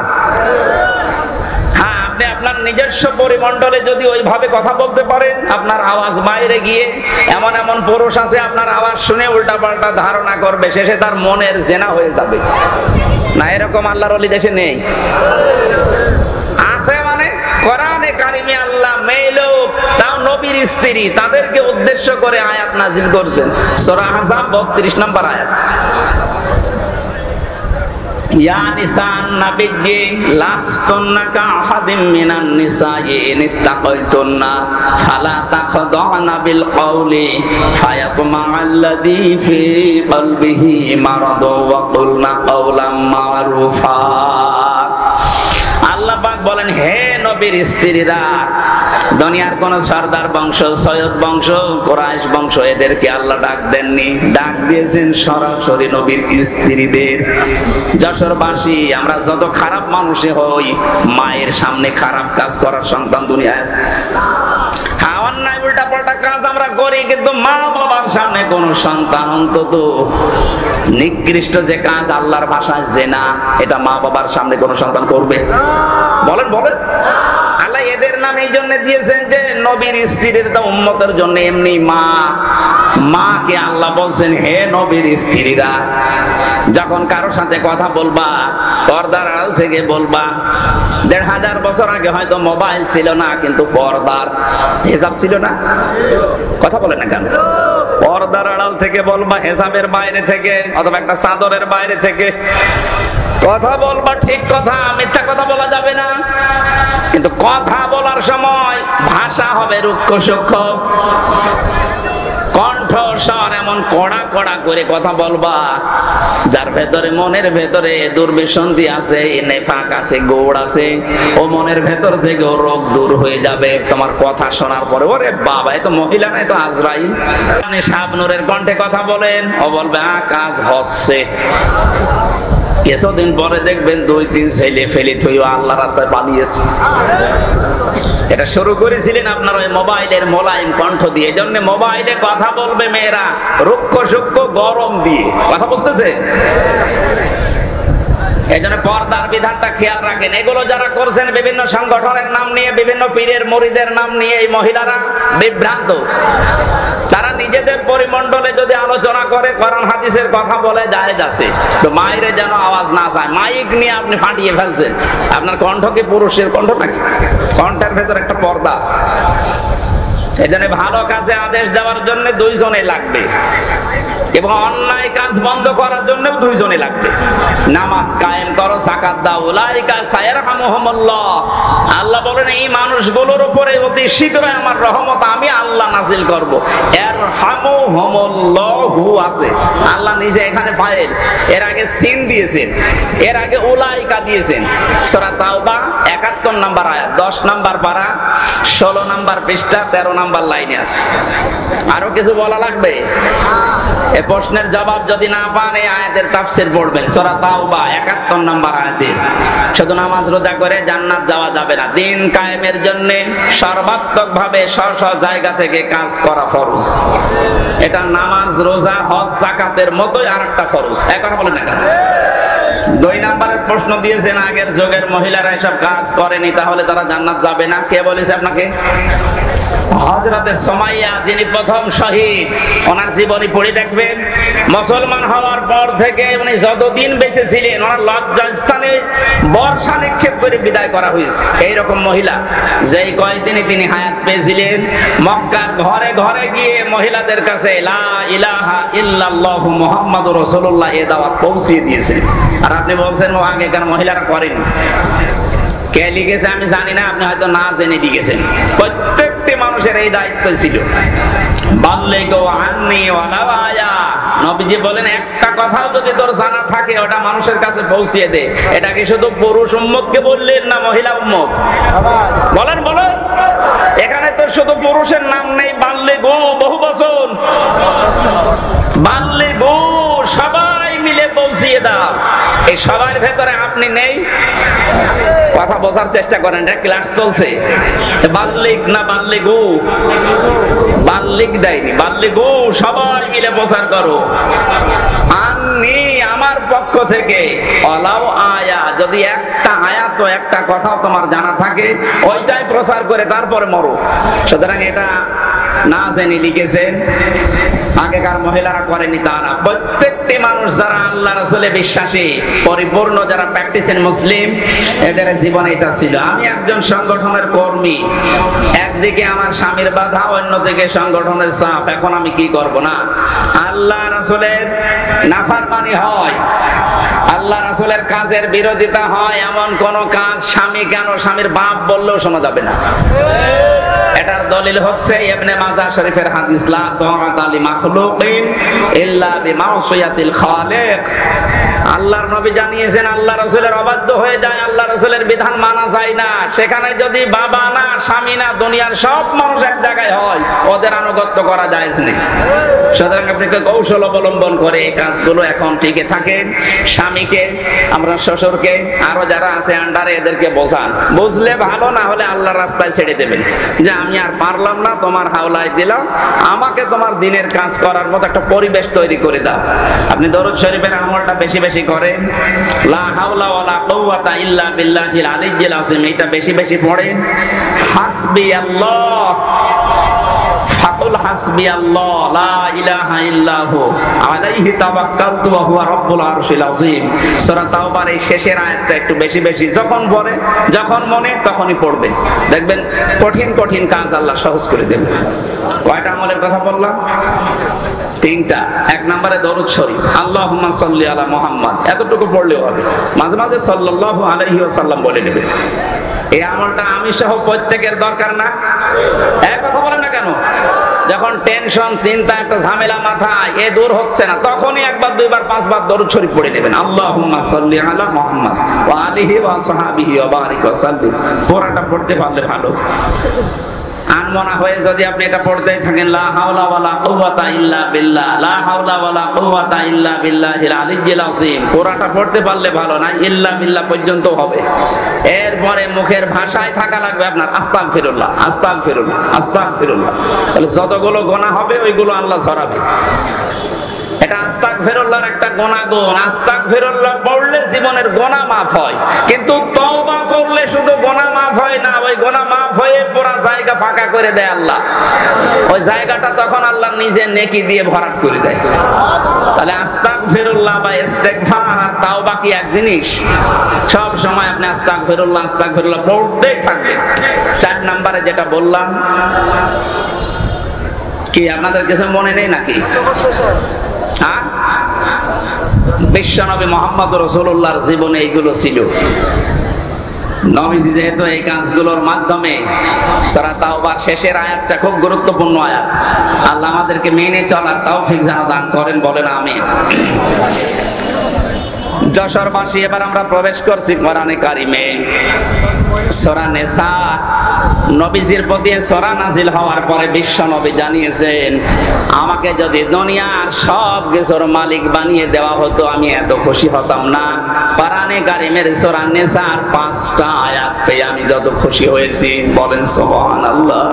হ্যাঁ, আপনি আপনার নিজস্ব পরিমণ্ডলে যদি ওইভাবে কথা বলতে পারেন, আপনার আওয়াজ বাইরে গিয়ে এমন এমন পুরুষ আছে আপনার আওয়াজ শুনে উল্টাপাল্টা ধারণা করবে, শেষে তার মনের জেনা হয়ে যাবে। না এরকম আল্লাহর ওলি দেশে নেই? আছে মানে কোরআনে কারিমে আল্লাহ মেয়ে লোক, তাও নবীর স্ত্রী, তাদেরকে উদ্দেশ্য করে আয়াত নাজিল করছেন। সূরা আহজাব 32 নম্বর আয়াত। ইয়া নিসান নাবিয়্যি লাস্তুন্না কাআহাদিম মিনান নিসাই ইন ইত্তাকাইতুন্না ফালা তাখদা'না বিল কওলি ফায়াতমা'আল্লাযী ফি কলবিহি মারাদু ওয়া কুলনা কাওলাম মা'রুফা। আল্লাহ পাক বলেন, হে নবীর স্ত্রীরা, দুনিয়ার কোন সরদার বংশ, সৈয়দ বংশ, কুরাইশ বংশ, এদেরকে আল্লাহ ডাক দেননি, ডাক দিয়েছেন সরাসরি নবীর স্ত্রীদের। যশোরবাসী আমরা যত খারাপ মানুষে হই, মায়ের সামনে খারাপ কাজ করার সন্তান দুনিয়ায় আছে। হ্যাঁ, অন্যায় উল্টাপাল্টা কাজ আমরা করি, কিন্তু মা বাবার সামনে কোন সন্তান অন্তত নিকৃষ্ট যে কাজ, আল্লাহর ভাষায় জেনা, এটা মা বাবার সামনে কোন সন্তান করবে? বলেন বলেন। আল্লাহ এদের নাম এই জন্য দিয়েছেন যে নবীর স্ত্রীদের তো উম্মতের জন্য। এমনি মাকে আল্লাহ বলছেন, হে নবীর স্ত্রীরা, যখন কারোর সাথে কথা বলবা পর্দার আড়াল থেকে বলবা। ১৫০০ বছর আগে হয়তো মোবাইল ছিল না, কিন্তু পর্দার হিসাব ছিল না। কথা বলে না কেন? পর্দার আড়াল থেকে বলবা, হিসাবের বাইরে থেকে, অথবা একটা চাদরের বাইরে থেকে কথা বলবা। ঠিক কথা, মিথ্যা কথা বলা যাবে না, কিন্তু কথা বলার সময় ভাষা হবে রুক্ষ সূক্ষ্ম, কণ্ঠস্বর এমন কড়া কড়া করে কথা বলবা, যার ভেতরে, মনের ভেতরে দুর্বিসন্ধি আছে, নেফাক আছে, গোড় আছে, ও মনের ভেতর থেকে ও রোগ দূর হয়ে যাবে তোমার কথা শোনার পরে। ওরে বাবা, এ তো মহিলা না, এ তো আজরাইল। আপনি শাবনূরের কণ্ঠে কথা বলেন, ও বলবে কাজ হচ্ছে। কিছুদিন পরে দেখবেন ২-৩ ছেলে ফেলে থইও আল্লাহ রাস্তায় পালিয়েছে। এটা শুরু করেছিলেন আপনার ওই মোবাইলের মোলায়েম কণ্ঠ দিয়ে। এই জন্য মোবাইলে কথা বলবে মেয়েরা রুক্ষ সূক্ষ্ম গরম দিয়ে। কথা বুঝতেছে? এই জন্য পর্দার বিধানটা খেয়াল রাখেন। এগুলো যারা করছেন বিভিন্ন সংগঠনের নাম নিয়ে, বিভিন্ন পীরের মুরিদের নাম নিয়ে, এই মহিলারা বিভ্রান্ত। তারা নিজেদের পরিমণ্ডলে যদি আলোচনা করে, কোরআন হাদিসের কথা বলে, জায়েজ আছে, তো মায়ের যেন আওয়াজ না যায়। মাইক নিয়ে আপনি ফাটিয়ে ফেলছেন। আপনার কণ্ঠ কি পুরুষের কণ্ঠ নাকি? কণ্ঠের ভেতর একটা পর্দা আছে। এই জন্য ভালো কাজে আদেশ দেওয়ার জন্য 2 জনে লাগবে, এবং অন্যায় কাজ বন্ধ করার জন্য 2 জনে লাগবে। নামাজ কায়েম করো, যাকাত দাও, উলাইকা সায়ারহামুহুমুল্লাহ। আল্লাহ বলেন, এই মানুষগুলোর উপরে অতি শীঘ্রই আমার রহমত আমি আল্লাহ নাজিল করব। ইয়ারহামুহুমুল্লাহু আছে, আল্লাহ নিজে এখানে ফাইল, এর আগে সিন দিয়েছেন, এর আগে উলাইকা দিয়েছেন। সূরা তাওবা 71 নম্বর আয়াত, 10 নম্বর পারা, 16 নম্বর পৃষ্ঠা, 13 নম্বর লাইনে আছে। আরো কিছু বলা লাগবে? এই প্রশ্নের জবাব যদি না পান, এই আয়াতের তাফসীর পড়বেন, সূরা তাওবা 71 নম্বর আয়াতে। শুধু নামাজ রোজা করে জান্নাত যাওয়া যাবে না। দিন কায়েমের জন্য সর্বাত্মকভাবে স্ব জায়গা থেকে কাজ করা ফরজ। এটা নামাজ, রোজা, হজ, যাকাতের মতোই আরেকটা ফরজ। এক কথা বলেন না কেন? 2 নম্বরের প্রশ্ন দিয়েছেন, আগের যুগের মহিলারা এসব কাজ করেনি, তাহলে তারা জান্নাত যাবে না। কে বলেছে আপনাকে? হযরতে সুমাইয়া যিনি প্রথম শহীদ, ওনার জীবনী পড়ে দেখবেন। মুসলমান হওয়ার পর থেকে উনি যতদিন বেঁচে ছিলেন ওনার লজ্জাস্থানে বর্ষা নিক্ষেপ করে বিদায় করা হয়েছে। এইরকম মহিলা যেই কয়েকদিনই তিনি হায়াত পেয়েছিলেন, মক্কার ঘরে ঘরে গিয়ে মহিলাদের কাছে লা ইলাহা ইল্লাল্লাহ মুহাম্মাদুর রাসূলুল্লাহ এ দাওয়াত পৌঁছিয়ে দিয়েছেন। আর আপনি বলছেন ও আগেকার মহিলারা করেনি। কে লিখেছে আমি জানি না, আপনি হয়তো না জেনে লিখেছেন। প্রত্যেকটি মানুষের এই দায়িত্ব ছিল। বাল্লিগু আন্নী ওয়ালাউ আয়া, নবীজি বলেন একটা কথাও যদি তোর জানা থাকে ওটা মানুষের কাছে পৌঁছিয়ে দে। এটা কি শুধু পুরুষ উম্মতকে বললেন না মহিলা উম্মত? বলেন বলেন। এখানে তো শুধু পুরুষের নাম নেই, বাল্লিগু বহু বচন, বাল্লিগু সবাই মিলে পৌঁছিয়ে দাও। এই সবার ভেতরে আপনি নেই। কথা বোঝার চেষ্টা করেন, এটা ক্লাস চলছে। বাল্লিগ না বাল্লিগু? বাল্লিগ দেয়নি, বাল্লিগু সবাই মিলে প্রচার করো। আন্নি আমার পক্ষ থেকে, ওয়ালাউ আয়া যদি একটা আয়াত একটা কথাও তোমার জানা থাকে ওইটাই প্রচার করে তারপরে মরো। সুতরাং এটা না জেনে লিখেছেন, আগেকার মহিলারা করেনি তা না। প্রত্যেকটি মানুষ যারা আল্লাহ রাসূলে বিশ্বাসী, পরিপূর্ণ যারা প্র্যাকটিসিং মুসলিম, এদের জীবনে এটা ছিল। আমি একজন সংগঠনের কর্মী, একদিকে আমার স্বামীর বাধা, অন্যদিকে সংগঠনের চাপ। এখন আমি কি করব? না, আল্লাহ রাসূলের নাফরমানি হয়, আল্লাহ রাসূলের কাজের বিরোধিতা হয়, এমন কোন কাজ স্বামী কেন স্বামীর বাপ বললেও শোনা যাবে না। এটার দলিল হচ্ছে ইবনে মাজাহ শরীফের হাদিস, লা তাআতা লি মাখলুকিন ইল্লা বিমাসিয়াতিল খালিক। আল্লাহর নবী জানিয়েছেন আল্লাহ রাসূলের অবাধ্য হয়ে যায়, আল্লাহ রাসূলের বিধান মানা যায় না। সেখানে যদি বাবা না, স্বামী না, দুনিয়ার সব মানুষ এক জায়গায় হয়, ওদের আনুগত্য করা জায়েজ নেই। সুতরাং আপনি কৌশল অবলম্বন করে এই কাজগুলো এখন টিকে থাকেন। স্বামীকে, আমরা শ্বশুরকে, আরো যারা আছে আন্ডারে এদেরকে বোঝান। বুঝলে ভালো, না হলে আল্লাহর রাস্তায় ছেড়ে দেবেন যে আমি আর পারলাম না, তোমার হাওলায় দিলাম, আমাকে তোমার দিনের কাজ করার মতো একটা পরিবেশ তৈরি করে দাও। আপনি দরুদ শরীফের আমলটা বেশি বেশি করেন, লা হাওলা ওয়ালা কুওয়াতা ইল্লা বিল্লাহিল আলিয়্যিল আযীম, এটা বেশি বেশি পড়েন। হাসবি আল্লাহ, ফাকুল হাসবি আল্লাহ লা ইলাহা ইল্লাহু আলাইহি তাওয়াক্কালতু ওয়া হুয়া রাব্বুল আরশিল আযীম। সূরা তাওবার এই শেষের আয়াতটা একটু বেশি বেশি যখন পড়ে, যখন মনে তখনই পড়বেন, দেখবেন কঠিন কঠিন কাজ আল্লাহ সহজ করে দেবেন। কয়টা আমলের কথা বললাম? তিনটা। এক নম্বরে দরুদ শরীফ, আল্লাহুম্মা সাল্লি আলা মুহাম্মাদ, এতটুকু পড়লেও হবে। মাঝে মাঝে সাল্লাল্লাহু আলাইহি ওয়াসাল্লাম বলে নেবেন। এই আমলটা আমি সহ প্রত্যেকের দরকার না? এক কথা বলেন না কেন? যখন টেনশন, চিন্তা, একটা ঝামেলা মাথায় এ দূর হচ্ছে না, তখনই একবার, দুইবার, পাঁচবার দরুদ শরীফ পড়ে নেবেন। আল্লাহুম্মা সাল্লি আলা মুহাম্মাদ ওয়া আলিহি ওয়া সাহবিহি ওয়া বারিক ওয়া সাল্লিম। পুরোটা পড়তে পারলে ভালো। আনমনা হয়ে যদি আপনি এটা পড়তেই থাকেন, লা হাওলা ওয়ালা কুওয়াতা ইল্লা বিল্লাহ, লা হাওলা ওয়ালা কুওয়াতা ইল্লা বিল্লাহিল আলিয়্যিল আযীম, পুরোটা পড়তে পারলে ভালো, না ইল্লা বিল্লাহ পর্যন্ত হবে। এরপরে মুখের ভাষায় থাকা লাগবে আপনার আস্তাগফিরুল্লাহ, আস্তাগফিরুল্লাহ, আস্তাগফিরুল্লাহ। তাহলে যতগুলো গুনাহ হবে ওইগুলো আল্লাহ ঝরাবে। এটা আস্তাগফিরুল্লাহর একটা গুণাগুণ। আস্তাগফিরুল্লাহ পড়লে জীবনের গুনাহ মাফ হয়, কিন্তু তওবা করলে শুধু গুনাহ মাফ হয় না, ওই গুনাহ মাফ হয়ে পুরো জায়গা ফাঁকা করে দেয় আল্লাহ। ওই জায়গাটা তখন আল্লাহ নিজে নেকি দিয়ে ভরাট করে দেয়। তাহলে আস্তাগফিরুল্লাহ বা ইস্তেগফার আর তাওবা কি এক জিনিস? সব সময় আপনি আস্তাগফিরুল্লাহ, আস্তাগফিরুল্লাহ পড়তেই থাকবেন। 4 নম্বরে যেটা বললাম, কি আপনাদের কিছু মনে নেই নাকি? বিশ্বনবী মুহাম্মদুর রাসূলুল্লাহর জীবনে এইগুলো ছিল। নবীজি যেহেতু এই কাজগুলোর মাধ্যমে, সূরা তাওবার শেষের আয়াতটা খুব গুরুত্বপূর্ণ আয়াত, আল্লাহ আমাদেরকে মেনে চলার তৌফিক যেন দান করেন, বলেন আমিন। যশোরবাসী, এবার আমরা প্রবেশ করছি কোরআনে কারিমে। সূরা নিসা, নবীজির প্রতি সূরা নাজিল হওয়ার পরে বিশ্ব নবী জানিয়েছেন, আমাকে যদি দুনিয়ার সব কিছুর মালিক বানিয়ে দেওয়া হতো আমি এত খুশি হতাম না। কোরআনে কারিমের সূরা নিসার 5টা আয়াত পেয়ে আমি যত খুশি হয়েছি, বলেন সুবহানাল্লাহ।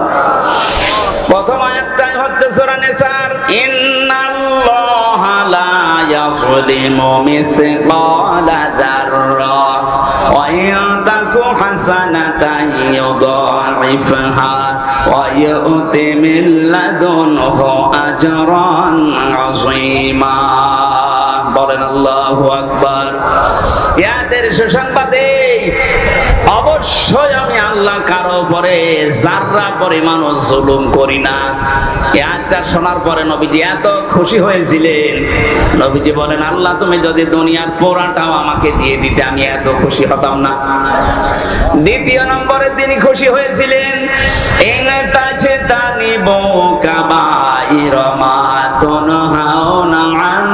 প্রথম আয়াতটাই হচ্ছে সূরা নিসার, ইন্নাল্লাহা লা ইয়াযলিমু মিসকালা যাররা ওয়া ইয়াতাক তাকু হাসানাতান ইউদাইফহা ওয়া ইউতি মিন লাদুনহু আজরান আযীমা। বলেন আল্লাহু আকবার। ইয়াদের সুসংবাদে অবশ্যই আমি আল্লাহ কারো উপরে যারা পরিমাণও জুলুম করি না। এটা শোনার পরে নবীজি এত খুশি হয়েছিলেন, নবীজি বলেন আল্লাহ তুমি যদি দুনিয়ার পুরাটাও আমাকে দিয়ে দিতে আমি এত খুশি হতাম না। দ্বিতীয় নম্বরে তিনি খুশি হয়েছিলেন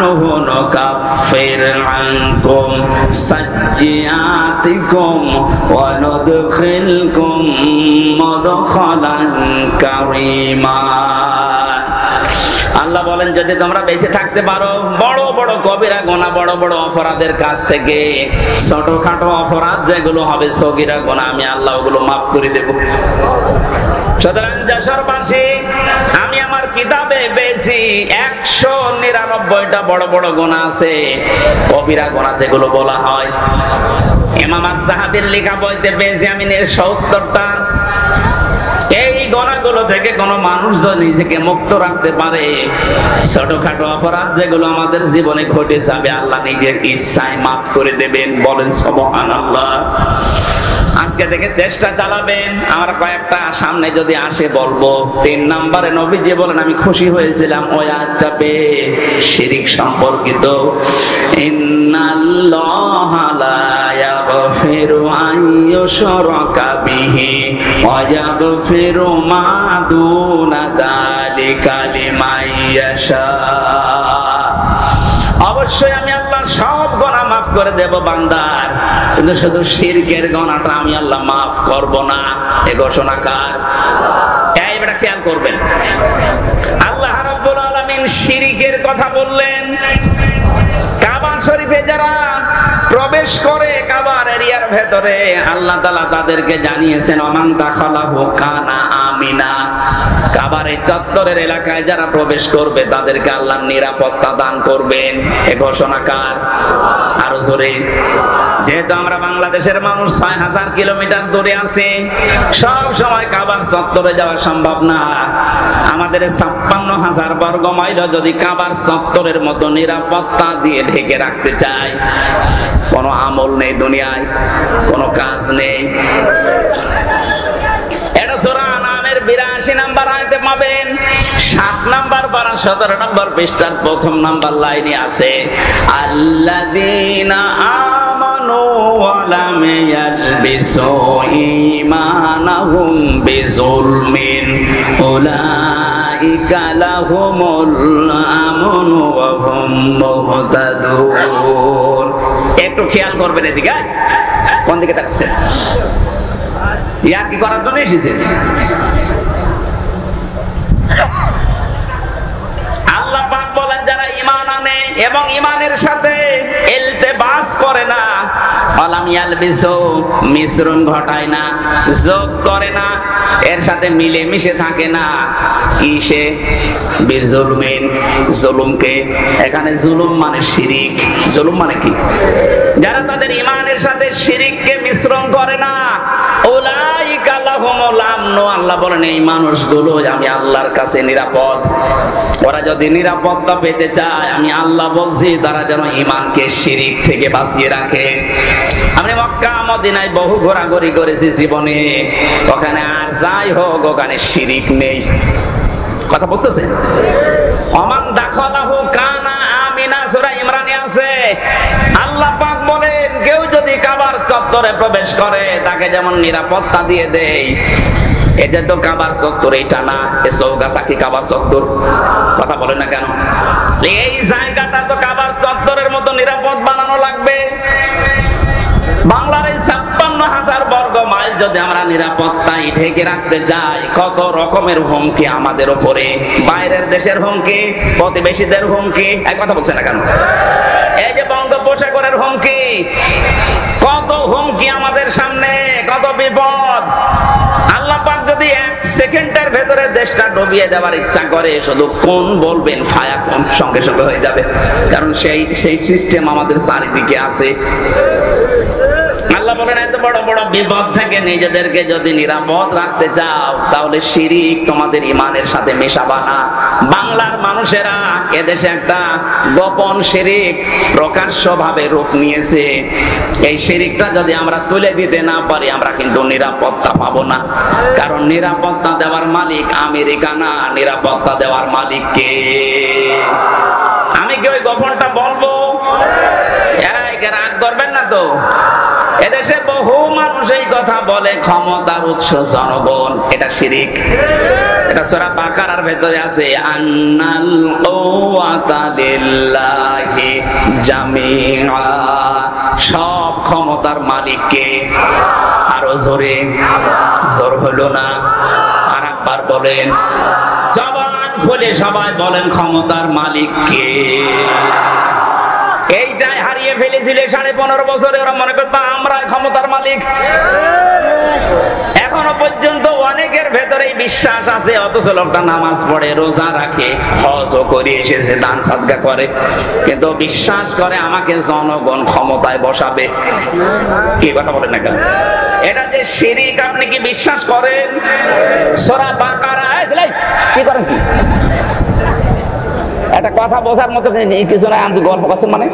নুকাফির আনকুম সাইয়্যাতিকুম ওয়া নুদখিলকুম মুদখালান কারীমা। আল্লাহ বলেন যদি তোমরা বেঁচে থাকতে পারো বড় বড় কবিরা গুনাহ, বড় বড় অপরাধের কাছ থেকে ছোটখাটো অপরাধ যেগুলো হবে সগীরা গুনাহ, আমি আল্লাহ ওগুলো মাফ করে দেব। সুতরাং যশোরবাসী, আমি আমার কিতাবে বেশি 199টা বড় বড় গুনাহ আছে, কবিরা গুনাহ যেগুলো বলা হয়। ইমাম আয-যাহাবীর লেখা বইতে বেশি আমি 70টা। এই গুনাহগুলো থেকে কোনো মানুষ যদি নিজেকে মুক্ত রাখতে পারে, ছোটখাটো অপরাধ যেগুলো আমাদের জীবনে ঘটে যাবে আল্লাহ নিজের ইচ্ছায় মাফ করে দেবেন। বলেন সুবহানাল্লাহ। আজকে থেকে চেষ্টা চালাবেন। আমরা কয়েকটা সামনে যদি আসে বলবো। 3 নম্বরে নবীজি বলেন আমি খুশি হয়েছিলাম ওই আয়াতটা পেয়ে, শিরক সম্পর্কিত। ইন্নাল্লাহা লা ইয়াগফিরু আন ইউশরাকা বিহি ওয়া ইয়াগফিরু মা দুনা যালিকা লিমান ইয়াশা। অবশ্যই আমি আল্লাহ সব গুনাহ মাফ করে দেব বান্দার, কিন্তু শুধু শিরকের গুনাহটা আমি আল্লাহ মাফ করব না। এই ঘোষণা কার? এইটা খেয়াল করবেন। আল্লাহ রাব্বুল আলামিন শিরকের কথা বললেন। কাবা শরীফে যারা প্রবেশ করে কাবার এরিয়ার ভেতরে, আল্লাহ তাআলা তাদেরকে জানিয়েছেন ওমান দাখালাহু কানা আমিনা। কাবার চত্বরের এলাকায় যারা প্রবেশ করবে তাদেরকে আল্লাহ নিরাপত্তা দান করবেন। এই ঘোষণা কার? আরো জোরে। যেহেতু আমরা বাংলাদেশের মানুষ ৬০০০ কিলোমিটার দূরে আছি, সব সময় কাবার চত্বরে যাওয়া সম্ভব না। আমাদের ৫৬,০০০ বর্গ মাইল যদি কাবার চত্বরের মতো নিরাপত্তা দিয়ে ঢেকে রাখতে চাই, কোনো আমল নেই দুনিয়ায়, কোনো কাজ নেই। এটা সূরা আনআমের ৮২ নম্বর আয়াতে পাবেন। ৭ নম্বর পারা ১৭ নম্বর পৃষ্ঠার ১ম নম্বর লাইনে আছে আল্লাযীনা আমানু ওয়া লাম ইয়ালবিসু ঈমানাহুম বিযুলমিন উলাইকা লাহুমুল আমনু ওয়া হুম মুহতাদুন। একটু খেয়াল করবেন এদিকে। কোন দিকে তাকাচ্ছেন? ইয়ার কি করার জন্য এসেছেন? আল্লাহ পাক বলেন যারা ঈমান আনে এবং ঈমানের সাথে ইলতিবাস করে না, আলাম ইয়ালবিসু মিশ্রণ ঘটায় না, যোগ করে না, এর সাথে মিলে মিশে থাকে না, কিসে? বিজুলমিন, জুলুমকে। এখানে জুলুম মানে শিরিক। জুলুম মানে কি? যারা তাদের ঈমানের সাথে শিরিককে মিশ্রণ করে না, উলাইকা লাহুমুল আমনু। আল্লাহ বলেন এই মানুষগুলো আমি আল্লাহর কাছে নিরাপদ। ওরা যদি নিরাপত্তা পেতে চায়, আমি আল্লাহ বলছি তারা যেন ঈমানকে শিরিক থেকে বাঁচিয়ে রাখে। আমি মক্কা মদিনায় বহু ঘোরাঘুরি করেছি জীবনে, ওখানে আর যাই হোক ওখানে শিরিক নেই। কথা বুঝতেছেন? ওমান দাখালাহু কানা আমিনা, সূরা ইমরানে আছে। আল্লাহ পাক বলেন কেউ যদি কাবার চত্বরে প্রবেশ করে তাকে যেমন নিরাপত্তা দিয়ে দেয়। এটা তো কাবার চত্বর, এটা না এ চৌগাছা কি কাবার চত্বর? কথা বলেন না কেন? এই জায়গাটা তো কাবার চত্বরের মতো নিরাপদ বানানো লাগবে। বাংলার এই ৫৬,০০০ বর্গ মাইল যদি আমরা নিরাপত্তায় ঢেকে রাখতে চাই, কত রকমের হুমকি আমাদের উপরে। বাইরের দেশের হুমকি, প্রতিবেশীদের হুমকি। এক কথা বলছে না কেন? এই যে বঙ্গোপসাগরের হুমকি, কত হুমকি আমাদের সামনে, কত বিপদ। আল্লাহ পাক যদি ১ সেকেন্ডের ভেতরে দেশটা ডুবিয়ে দেওয়ার ইচ্ছা করে, শুধু কোন বলবেন ফায়া কোন সঙ্গে সঙ্গে হয়ে যাবে, কারণ সেই সিস্টেম আমাদের চারিদিকে আছে। আল্লাহ বলেন এত বড় বড় বিপদ থেকে নিজেদেরকে যদি নিরাপদ রাখতে চাও তাহলে শিরিক তোমাদের ঈমানের সাথে মেশাবা না। বাংলার মানুষেরা এদেশে একটা গোপন শিরিক প্রকাশ্যভাবে রূপ নিয়েছে। এই শিরিকটা যদি আমরা তুলে দিতে না পারি আমরা কিন্তু নিরাপত্তা পাবো না। কারণ নিরাপত্তা দেওয়ার মালিক আমেরিকা না, নিরাপত্তা দেওয়ার মালিক কে? আমি কি ওই গোপনটা বলবো? রাগ করবেন না তো? এদেশে বহু মানুষ এই কথা বলে, ক্ষমতার উৎস জনগণ, এটা শিরিক। এটা সূরা বাকারার ভেতরে আছে, আন্নাল কুওয়াতা লিল্লাহি জামিআ, সব ক্ষমতার মালিক কে? আরো জোরে, জোর হলো না, আরেকবার বলেন, জবান খুলে সবাই বলেন, ক্ষমতার মালিক কে? এইটাই হারিয়ে ফেলেছিল 15.5 বছরে। ওরা মনে করতো আমরা ক্ষমতার মালিক। এখনো পর্যন্ত অনেকের ভেতরে বিশ্বাস আছে, অথচ লোকটা নামাজ পড়ে, রোজা রাখে, হজও করে এসেছে, দান সাদকা করে, কিন্তু বিশ্বাস করে আমাকে জনগণ ক্ষমতায় বসাবে। কি কথা বলেন না কেন? এটা যে শিরিক, আপনি কি বিশ্বাস করেন? সূরা বাকারা কি করেন কি? একটা কথা বোঝার মতো কিছু না, আমি গল্প করছেন মানে।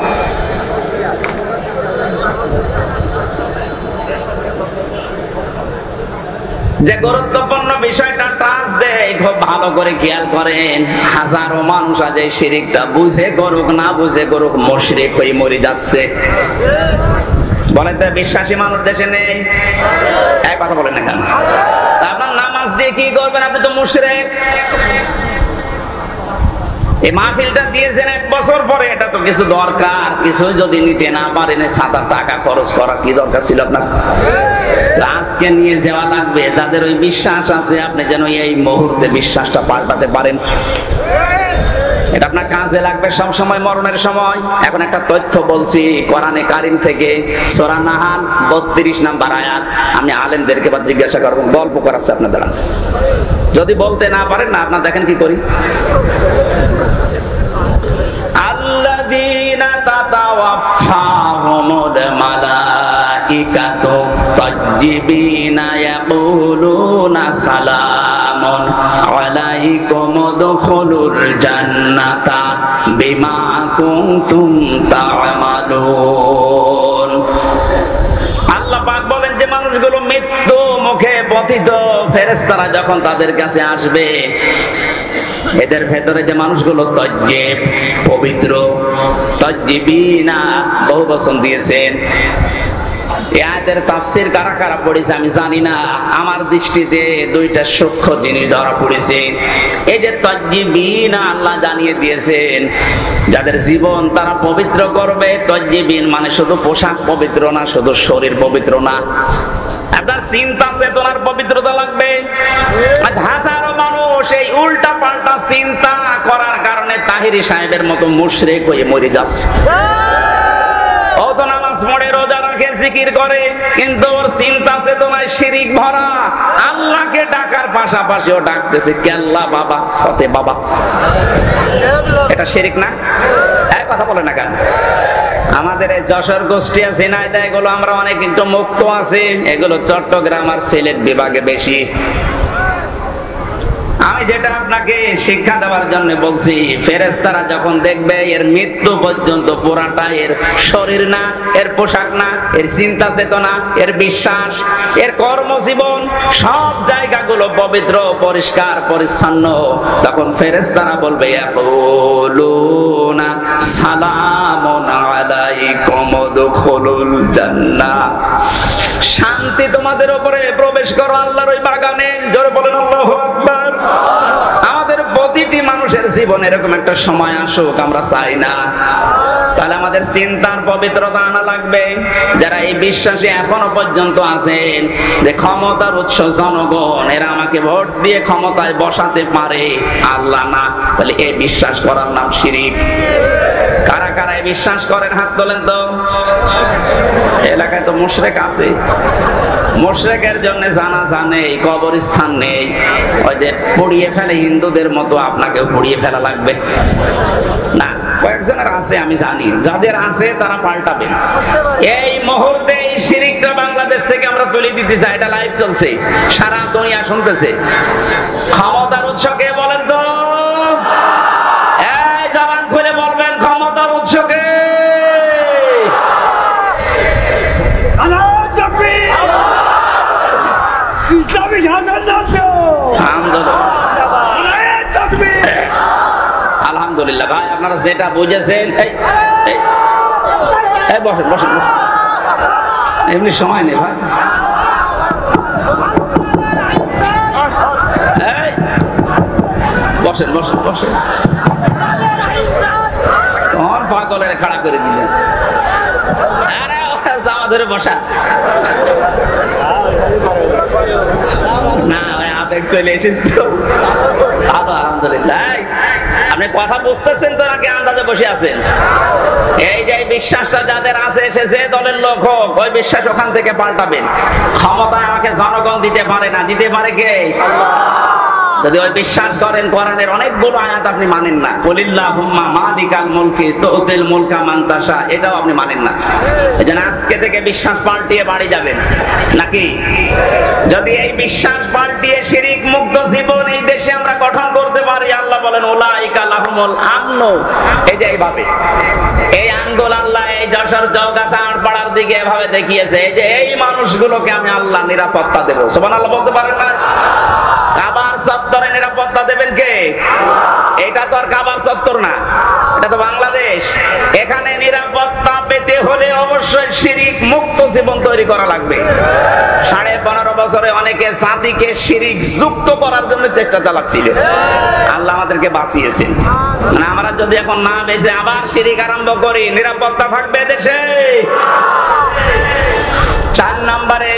যে গুরুত্বপূর্ণ বিষয়টা টাচ দেয় খুব ভালো করে খেয়াল করেন। হাজারো মানুষ আজ এই শিরিকটা বুঝে করুক না বুঝে করুক মুশরিক হয়ে মরে যাচ্ছে। বলেন তো বিশ্বাসী মানুষ দেশে নেই? এক কথা বলেন না কেন? আপনার নামাজ দিয়ে কি করবেন? আপনি তো মুশরিক। এই মাহফিলটা দিয়েছেন 1 বছর পরে, এটা তো কিছু দরকার, কিছু যদি নিতে না পারেন 7 টাকা খরচ করা কি দরকার ছিল আপনার? আজকে নিয়ে যাওয়া লাগবে। যাদের ওই বিশ্বাস আছে আপনি যেন এই মুহূর্তে বিশ্বাসটা পাল্টাতে পারেন। এটা আপনার কাজে লাগবে সব সময়, মরণের সময়। এখন একটা তথ্য বলছি কোরআনে কারিম থেকে, সূরা নাহাল 32 নম্বর আয়াত। আমি আলেমদেরকে বা জিজ্ঞাসা করব, গল্প করাচ্ছে আপনাদের। যদি বলতে না পারেন না, আপনার দেখেন কি করি। আল্লাযীনা তাতাওয়াফাহুমুল মালাইকাতু তাজ্জিবিনা ইয়াকুলুনা সালামুন আলাইকুম উদখুলুল জান্নাতা বিমা কুনতুম তা'মালুন। আল্লাহ পাক বলেন যে মানুষগুলো মৃত্যু মুখে পতিত, ফেরেশতারা যখন তাদের কাছে আসবে, এদের ভেতরে যে মানুষগুলো তাজ্জিব, পবিত্র, তাজ্জিবিনা বহু বচন দিয়েছেন। এই আয়াতের তাফসীর কারা কারা পড়েছে আমি জানি না, আমার দৃষ্টিতে 2টা সূক্ষ্ম জিনিস ধরা পড়েছে। এই যে তাজ্জিবিনা, আল্লাহ জানিয়ে দিয়েছেন যাদের জীবন তারা পবিত্র করবে। তাজ্জিবিন মানে শুধু পোশাক পবিত্র না, শুধু শরীর পবিত্র না, আপনার চিন্তা চেতনার পবিত্রতা লাগবে। আজ হাজারো মানুষ এই উল্টা পাল্টা চিন্তা করার কারণে তাহিরি সাহেবের মতো মুশরিক হয়ে মরে যাচ্ছে। ও তো নামাজ পড়ে, রোজা রাখে, জিকির করে, কিন্তু ওর চিন্তা চেতনায় শিরিক ভরা। আল্লাহকে ডাকার পাশাপাশি ও ডাকতেছে কেল্লা বাবা, ফতে বাবা। এটা শিরিক না? এক কথা বলে না কেন? আমাদের এই যশোর গোষ্ঠী ঝিনাইদহ এগুলো আমরা অনেক একটু মুক্ত আছি, এগুলো চট্টগ্রাম আর সিলেট বিভাগে বেশি। আমি যেটা আপনাকে শিক্ষা দেওয়ার জন্য বলছি, ফেরেশতারা যখন দেখবে এর মৃত্যু পর্যন্ত পুরাটা এর শরীর না, এর পোশাক না, এর চিন্তা চেতনা, এর বিশ্বাস, এর কর্মজীবন, সব জায়গাগুলো পবিত্র, পরিষ্কার, পরিচ্ছন্ন, তখন ফেরেশতারা বলবে ইয়াকুলুনা সালামুন আলাইকুম উদখুলুল জান্নাহ, শান্তি তোমাদের উপরে, প্রবেশ করো আল্লাহর ওই বাগানে। জোরে বলেন আল্লাহু আকবার। আমাদের প্রতিটি মানুষের জীবনে এরকম একটা সময় আসুক, আমরা চাই না। তাহলে আমাদের চিন্তার পবিত্রতা আনা লাগবে। যারা এই বিশ্বাসে এখনো পর্যন্ত আছেন যে ক্ষমতার উৎস জনগণ, এরা আমাকে ভোট দিয়ে ক্ষমতায় বসাতে পারে, আল্লাহ না, তাহলে এই বিশ্বাস করার নাম শিরিক। কারা কারা এই বিশ্বাস করেন হাত তোলেন তো। এলাকায় তো মুশরিক আছে। মুশরিকের জন্য জানাজা নেই, কবরস্থান নেই, ওই যে পুড়িয়ে ফেলে হিন্দুদের মতো আপনাকেও পুড়িয়ে ফেলা লাগবে না। কয়েকজনের আছে আমি জানি, যাদের আছে তারা পাল্টাবেন। এই মুহূর্তে এই শিরকটা বাংলাদেশ থেকে আমরা তুলে দিতে চাই, এটা লাইভ চলছে, সারা দুনিয়া শুনতেছে। ক্ষমতার উৎস কে বলেন তো? এই জবান খুলে বলবেন ক্ষমতার উৎস কে? আলহামদুলিল্লাহ ভাই, আপনারা যেটা বুঝেছেন। বসেন বসেন বসেন, এমনি সময় নেই ভাই। বসেন বসেন বসেন, তোমার পাগলের খাড়া করে দিলেন। আরে জামা ধরে বসা না, আবেগ চলে এসেছে তো। আলহামদুলিল্লাহ, আপনি কথা বুঝতেছেন তো নাকি আন্দাজে বসে আছেন? এই যে বিশ্বাসটা যাদের আছে, সে যে দলের লোক হোক, ওই বিশ্বাস ওখান থেকে পাল্টাবেন। ক্ষমতা আমাকে জনগণ দিতে পারে না, দিতে পারে কে? যদি ওই বিশ্বাস করেন কোরআনের অনেকগুলো আয়াত আপনি মানেন না, কুলিল্লাহুম্মা মালিকাল মুলকি তুতিল মুলকা মান তাশা, এটাও আপনি মানেন না। এজন্য আজকে থেকে বিশ্বাস পাল্টিয়ে বাড়ি যাবেন নাকি? যদি এই বিশ্বাস পাল্টিয়ে শিরক মুক্ত জীবন এই দেশে আমরা গঠন করতে পারি, আল্লাহ বলেন উলাইকা লাহুমুল আমন। এই যে এইভাবে এই আঙ্গুল আল্লাহ এই যশোর চৌগাছা আড়পাড়ার দিকে এভাবে দেখিয়েছে, এই যে এই মানুষগুলোকে আমি আল্লাহ নিরাপত্তা দেব। সুবহানাল্লাহ বলতে পারেন না? কাবার চত্বরে নিরাপত্তা দেবেন কে? এটা তো আর কাবার চত্বর না, এটা তো বাংলাদেশ। এখানে নিরাপত্তা পেতে হলে অবশ্যই শিরক মুক্ত জীবন তৈরি করা লাগবে। 15.5 বছরে অনেকে জাতিকে শিরক যুক্ত করার জন্য চেষ্টা চালাচ্ছিল, আল্লাহ আমাদেরকে বাঁচিয়েছেন। মানে আমরা যদি এখন না বেঁচে আবার শিরক আরম্ভ করি, নিরাপত্তা থাকবে দেশে? 4 নম্বরে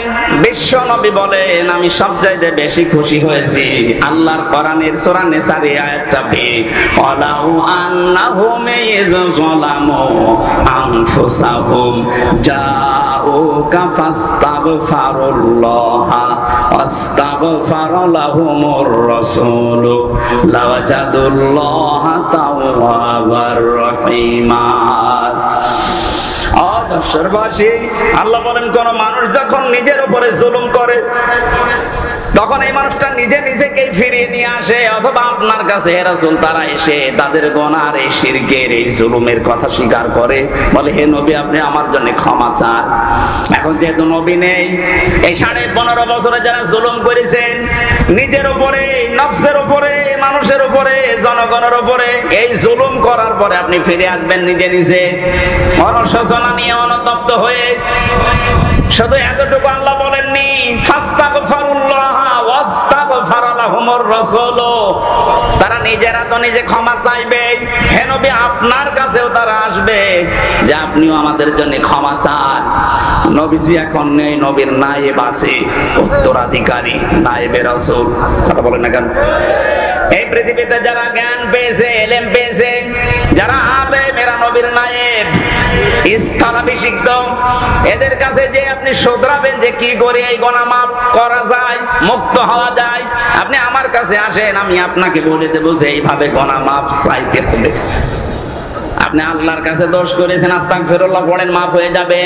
বিশ্ব নবী বলেন, আমি সবচাইতে বেশি খুশি হয়েছি আল্লাহর কোরআনের সূরা নিসার আয়াতটা পেয়ে, ওয়ালাউ আন্নাহুম ইয়াযলামু আনফুসাহুম জাউকা ফাস্তাগফিরুল্লাহা ওয়াস্তাগফারা লাহুমুর রাসূল লাওয়াজাদুল্লাহা তাওয়াবার রহিমা। আল্লাহ বলেন, কোন মানুষ যখন নিজের উপরে জুলুম করে, তখন এই মানুষটা নিজে নিজেকে ফিরিয়ে নিয়ে আসে, অথবা আপনার কাছে হে রাসূল তারা এসে তাদের গুনার এই শিরকের এই জুলুমের কথা স্বীকার করে, বলে হে নবী আপনি আমার জন্য ক্ষমা চান। এখন যেহেতু নবী নেই, এই 15.5 বছরে যারা জুলুম করেছেন নিজের উপরে, নফসের উপরে, মানুষের উপরে, জনগণের উপরে, এই জুলুম করার পরে আপনি ফিরে আসবেন নিজে নিজে অনুশোচনা নিয়ে, অনুতপ্ত হয়ে। শুধু এতটুকু আল্লাহ বলেননি, ফাস্তাগফিরুল্লাহা ওয়াস্তাগফারা লাহুমুর রাসূল, তারা নিজেরা তো নিজে ক্ষমা চাইবে, হে নবী আপনার কাছেও তারা আসবে যে আপনিও আমাদের জন্য ক্ষমা চান। নবীজি এখন নেই, নবীর নায়েব আছে, উত্তরাধিকারী নায়েবে রাসূল। কথা বলেন না কেন? এই পৃথিবীতে যারা জ্ঞান পেয়েছে, ইলম পেয়েছে, যারা আলেম, এরা নবীর নায়েব, স্থলাভিষিক্ত। এদের কাছে যে আপনি শুধরাবেন যে কি করে এই গুনাহ মাফ করা যায়, মুক্ত হওয়া যায়, আপনি আমার কাছে আসেন, আমি আপনাকে বলে দেব যে এইভাবে গুনাহ মাফ চাইতে হবে। আপনি আল্লাহর কাছে দোষ করেছেন, আস্তাগফিরুল্লাহ পড়েন, মাফ হয়ে যাবে।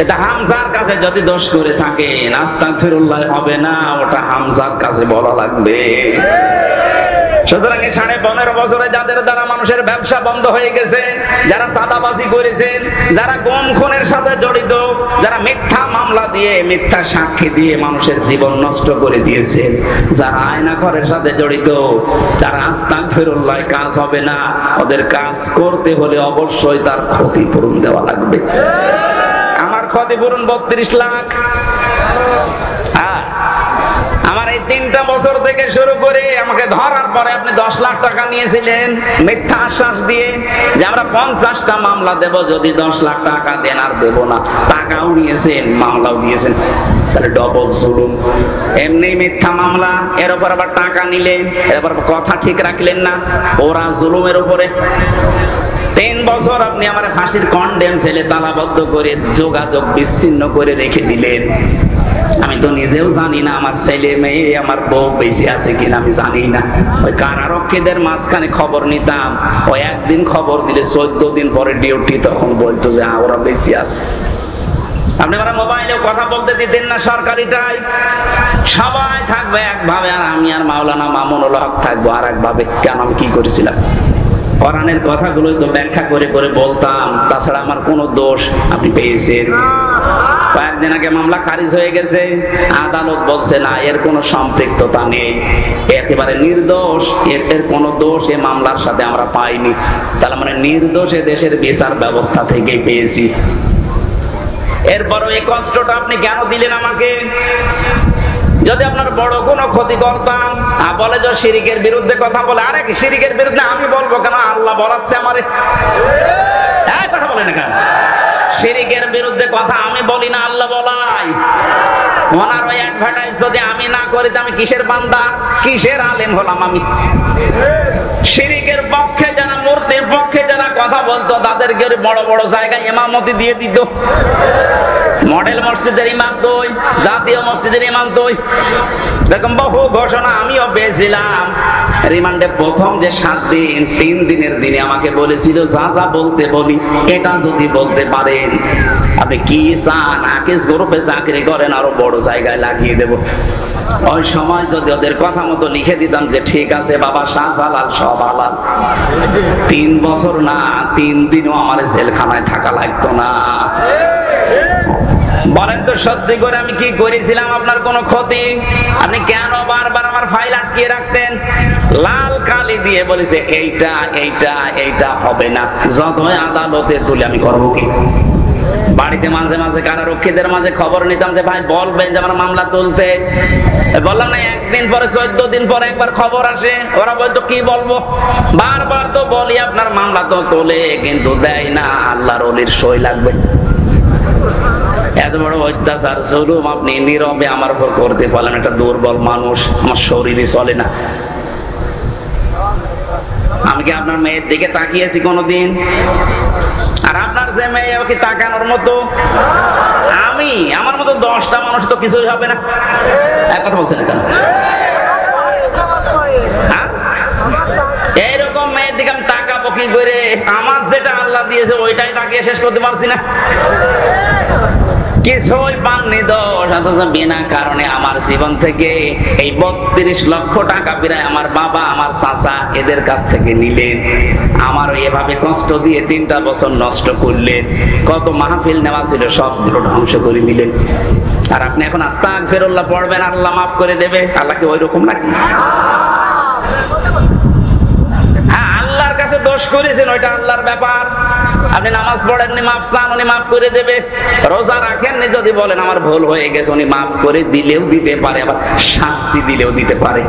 এটা হামজার কাছে যদি দোষ করে থাকেন, আস্তাগফিরুল্লাহ হবে না, ওটা হামজার কাছে বলা লাগবে। সুতরাং 15.5 বছরে যাদের দ্বারা মানুষের ব্যবসা বন্ধ হয়ে গেছে, যারা চাঁদাবাজি করেছেন, যারা গুম খুনের সাথে জড়িত, যারা মিথ্যা মামলা দিয়ে, মিথ্যা সাক্ষী দিয়ে মানুষের জীবন নষ্ট করে দিয়েছেন, যারা আয়নাঘরের সাথে জড়িত, তারা আস্তাগফিরুল্লাহ কাজ হবে না, ওদের কাজ করতে হলে অবশ্যই তার ক্ষতিপূরণ দেওয়া লাগবে। আমার ক্ষতিপূরণ 32 লাখ। আমার এই 3টা বছর থেকে শুরু করে আমাকে ধরার পরে আপনি 10 লাখ টাকা নিয়েছিলেন মিথ্যা আশ্বাস দিয়ে যে আমরা 50টা মামলা দেব, যদি 10 লাখ টাকা দেন আর দেব না। টাকাও নিয়েছেন, মামলাও দিয়েছেন, তাহলে ডবল জুলুম। এমনি মিথ্যা মামলা, এর উপর আবার টাকা নিলেন, এর উপর কথা ঠিক রাখলেন না, ওরা জুলুমের উপরে। 3 বছর আপনি আমার ফাঁসির কন্ডেম ছেলে তালাবদ্ধ করে যোগাযোগ বিচ্ছিন্ন করে রেখে দিলেন। আমি তো নিজেও জানি না আমার ছেলে মেয়ে আমার বউ বেঁচে আছে কিনা আমি জানি না। ওই কারারক্ষীদের মাঝখানে খবর নিতাম, ওই একদিন খবর দিলে 14 দিন পরে ডিউটি, তখন বলতো যে ওরা বেঁচে আছে। আপনি ওরা মোবাইলেও কথা বলতে দিতেন না, সরকারিটাই সবাই থাকবে একভাবে, আর আমি আর মাওলানা মামুনুল হক থাকবো আর একভাবে। কেন, আমি কি করেছিলাম? কোরআনের কথাগুলোই তো ব্যাখ্যা করে করে বলতাম, তাছাড়া আমার কোনো দোষ আপনি পেয়েছেন? কয়েকদিন আগে মামলা খারিজ হয়ে গেছে, আদালত বলছে না এর কোনো সম্পৃক্ততা নেই, একেবারে নির্দোষ, এর কোনো দোষ এই মামলার সাথে আমরা পাইনি। তাহলে মানে নির্দোষে দেশের বিচার ব্যবস্থা থেকে পেয়েছি। এরপরও এই কষ্টটা আপনি কেন দিলেন আমাকে? যদি আপনার বড় কোনো ক্ষতি করতাম, বলে যে শিরিকের বিরুদ্ধে কথা বলে, আরে কি শিরিকের বিরুদ্ধে আমি বলবো কেন? আল্লাহ বলাচ্ছে আমারে, কথা বলে না কেন? শিরিকের বিরুদ্ধে কথা আমি বলি না, আল্লাহ বলাই। ওনার ওই অ্যাডভার্টাইজ যদি আমি না করি তো আমি কিসের বান্দা, কিসের আলেম হলাম আমি? শিরিকের পক্ষে যারা, মূর্তির পক্ষে যারা কথা বলতো তাদেরকে বড় বড় জায়গায় ইমামতি দিয়ে দিত। মডেল মসজিদের ইমাম তুই, জাতীয় মসজিদের ইমাম তুই, এরকম বহু ঘোষণা আমিও পেয়েছিলাম। রিমান্ডে প্রথম যে 7 দিন, 3 দিনের দিনে আমাকে বলেছিল যা যা বলতে বলি এটা যদি বলতে পারেন আপনি কি চান, আকিস গ্রুপে চাকরি করেন, আরো বড় জায়গায় লাগিয়ে দেব। ওই সময় যদি ওদের কথা মতো লিখে দিতাম যে ঠিক আছে বাবা, শাহজালাল সব হালাল, 3 বছর না 3 দিনও আমার জেলখানায় থাকা লাগতো না। বলেন তো সত্যি করে আমি কি করেছিলাম আপনার কোনো ক্ষতি? আপনি কেন বারবার আমার ফাইল আটকিয়ে রাখতেন? লাল কালি দিয়ে বলেছে এইটা এইটা এইটা হবে না, যতই আদালতে তুলে আমি করবো কি? বাড়িতে মাঝে মাঝে কারারক্ষীদের মাঝে খবর নিতাম যে ভাই বলবেন যে আমার মামলা তুলতে, বললাম না, একদিন পরে 14 দিন পরে একবার খবর আসে, ওরা বলতো কি বলবো? বারবার তো বলি আপনার মামলা তো তোলে, কিন্তু দেয় না, আল্লাহর ওলির সই লাগবে। এত বড় অত্যাচার জুলুম আপনি নীরবে আমার উপর করতে পারলেন। একটা দুর্বল মানুষ, আমার শরীরই চলে না। আমি কি আপনার মেয়ের দিকে তাকিয়েছি কোনোদিন? আর আপনার যে মেয়ে কি তাকানোর মতো? আমি আমার মতো 10টা মানুষ তো কিছুই হবে না। এক কথা বলছেন কেন? এইরকম মেয়ের দিকে আমি তাকাবো কি করে? আমার যেটা আল্লাহ দিয়েছে ওইটাই তাকিয়ে শেষ করতে পারছি না। কিছুই পাননি দোষ, অথচ বিনা কারণে আমার জীবন থেকে এই 32 লক্ষ টাকা প্রায় আমার বাবা, আমার চাচা এদের কাছ থেকে নিলেন। আমারও এভাবে কষ্ট দিয়ে 3টা বছর নষ্ট করলেন। কত মাহফিল নেওয়া ছিল সবগুলো ধ্বংস করে দিলেন। আর আপনি এখন আস্তাগফিরুল্লাহ পড়বেন, আল্লাহ মাফ করে দেবে। আল্লাহ কি ওই রকম নাকি? আল্লাহর কাছে দোষ করেছেন, ওইটা আল্লাহর ব্যাপার। আপনি নামাজ পড়েননি, মাফ চান, উনি মাফ করে দেবে। রোজা রাখেননি, যদি বলেন আমার ভুল হয়ে গেছে, উনি মাফ করে দিলেও দিতে পারে, আবার শাস্তি দিলেও দিতে পারে।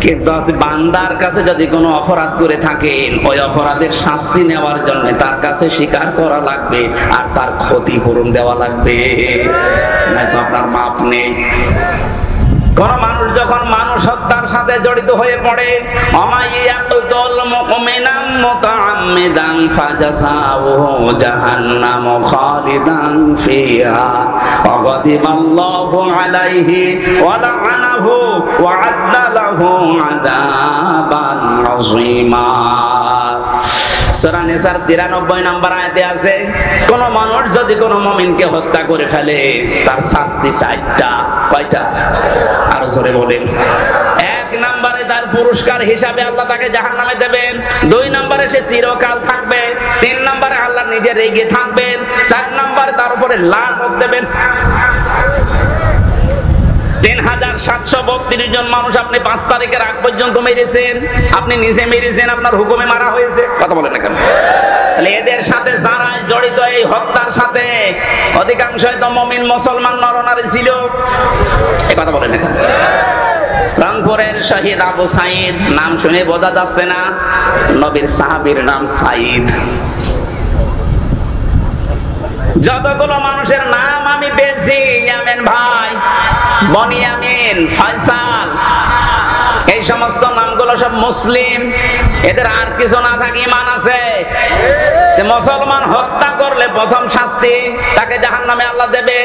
কিন্তু বান্দার কাছে যদি কোনো অপরাধ করে থাকেন, ওই অপরাধের শাস্তি নেওয়ার জন্য তার কাছে স্বীকার করা লাগবে আর তার ক্ষতিপূরণ দেওয়া লাগবে, নয়তো আপনার মাপ নেই। কোন মানুষ যখন মানুষ হত্যার সাথে জড়িত হয়ে পড়ে, অমাইয়াতুল মুমিনাম মুতাআম্মিদান ফাজাযাউহু জাহান্নাম খালিদান ফিহা ওয়া গাদিবাল্লাহু আলাইহি ওয়া লা'নাহু ওয়া আ'আদ্দা লাহু আযাবান আযীমা। সূরা নিসার 93 নম্বর আয়াতে আছে, কোন মানুষ যদি কোন মুমিনকে হত্যা করে ফেলে তার শাস্তি 4টা। কয়টা? আরো জোরে বলেন। 1 নম্বরে তার পুরস্কার হিসাবে আল্লাহ তাকে জাহান্নামে দেবেন। 2 নম্বরে সে চিরকাল থাকবে। 3 নম্বরে আল্লাহ নিজে রেগে থাকবেন। 4 নম্বরে তার উপরে লানত দেবেন। 3732 জন মানুষ আপনি 5 তারিখের আগ পর্যন্ত মেরেছেন, আপনি নিজে মেরেছেন, আপনার হুকুমে মারা হয়েছে। কথা বলেন না কেন? তাহলে এদের সাথে যারা জড়িত এই হত্যার সাথে, অধিকাংশই তো মুমিন মুসলমান নরনারী ছিল। এই কথা বলেন না কেন? রংপুরের শহীদ আবু সাইদ, নাম শুনে বোঝা যাচ্ছে না? নবীর সাহাবীর নাম সাইদ। যতগুলো মানুষের নাম আমি পেয়েছি, ইয়ামিন ভাই, বনিয়ামিন, ফয়সাল, এই সমস্ত নামগুলো সব মুসলিম। এদের আর কিছু না থাকে ঈমান আছে। মুসলমান হত্যা করলে প্রথম শাস্তি তাকে জাহান্নামে আল্লাহ দেবে।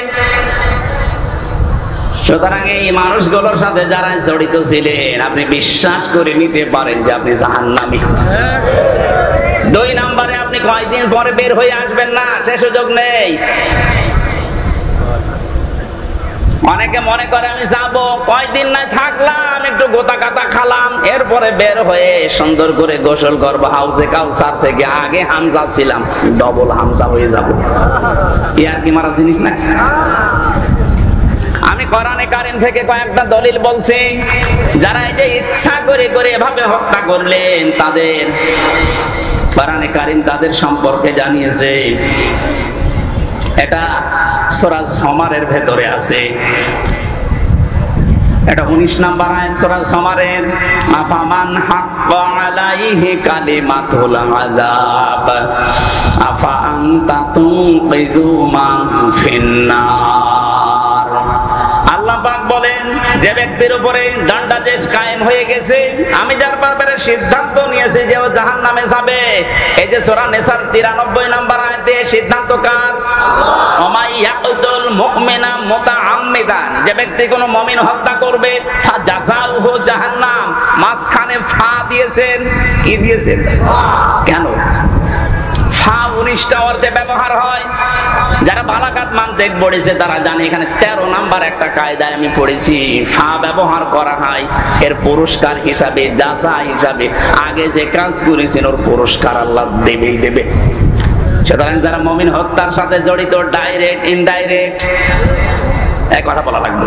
সুতরাং এই মানুষগুলোর সাথে যারা জড়িত ছিলেন আপনি বিশ্বাস করে নিতে পারেন যে আপনি জাহান্নামী। 2 নম্বরে আপনি কয়দিন পরে বের হয়ে আসবেন না, সে সুযোগ নেই। অনেকে মনে করে আমি যাব, কয়দিন না থাকলাম, একটু গোতা কাতা খালাম, এরপরে বের হয়ে সুন্দর করে গোসল করবো, হাউজে কাউসার থেকে আগে হামজা ছিলাম, ডবল হামজা হয়ে যাব। ইয়ার কি মারা জিনিস না? আমি কোরআনে কারীম থেকে কয়েকটা দলিল বলছি, যারা এই যে ইচ্ছা করে করে এভাবে হত্যা করলেন তাদের কোরআনে কারীম তাদের সম্পর্কে জানিয়েছে। এটা সূরা জুমারের ভেতরে আছে, এটা 19 নম্বর আয়াত সূরা জুমারের। আফামান হাক্কা আলাইহি কালিমাতুল আযাব আফা আনতা তুনকিযু মান ফিন্নার। আল্লাহ পাক বলেন, যে ব্যক্তির উপরে দণ্ডাদেশ কায়েম হয়ে গেছে, আমি যার ব্যাপারে সিদ্ধান্ত নিয়েছি যে ও জাহান্নামে যাবে। এই যে সূরা নিসার 93 নম্বর আয়াতে সিদ্ধান্ত কার? ওমাই ইয়াকতুল মুমিনা মুতাআম্মিদান, যে ব্যক্তি কোনো মুমিন হত্যা করবে ফাজাযাউহু জাহান্নাম, মাঝখানে ফা দিয়েছেন। কি দিয়েছেন? কেন? ফা 19টা অর্থে ব্যবহার হয়। যারা বালাগাত মানতেক পড়েছে তারা জানে এখানে 13 নাম্বার একটা কায়দায় আমি পড়েছি, ফা ব্যবহার করা হয় এর পুরস্কার হিসাবে, জাযা হিসাবে। আগে যে কাজ করেছেন ওর পুরস্কার আল্লাহ দেবেই দেবে। সুতরাং যারা মুমিন হত্যার সাথে জড়িত, ডাইরেক্ট ইনডাইরেক্ট, এক কথা বলা লাগবে।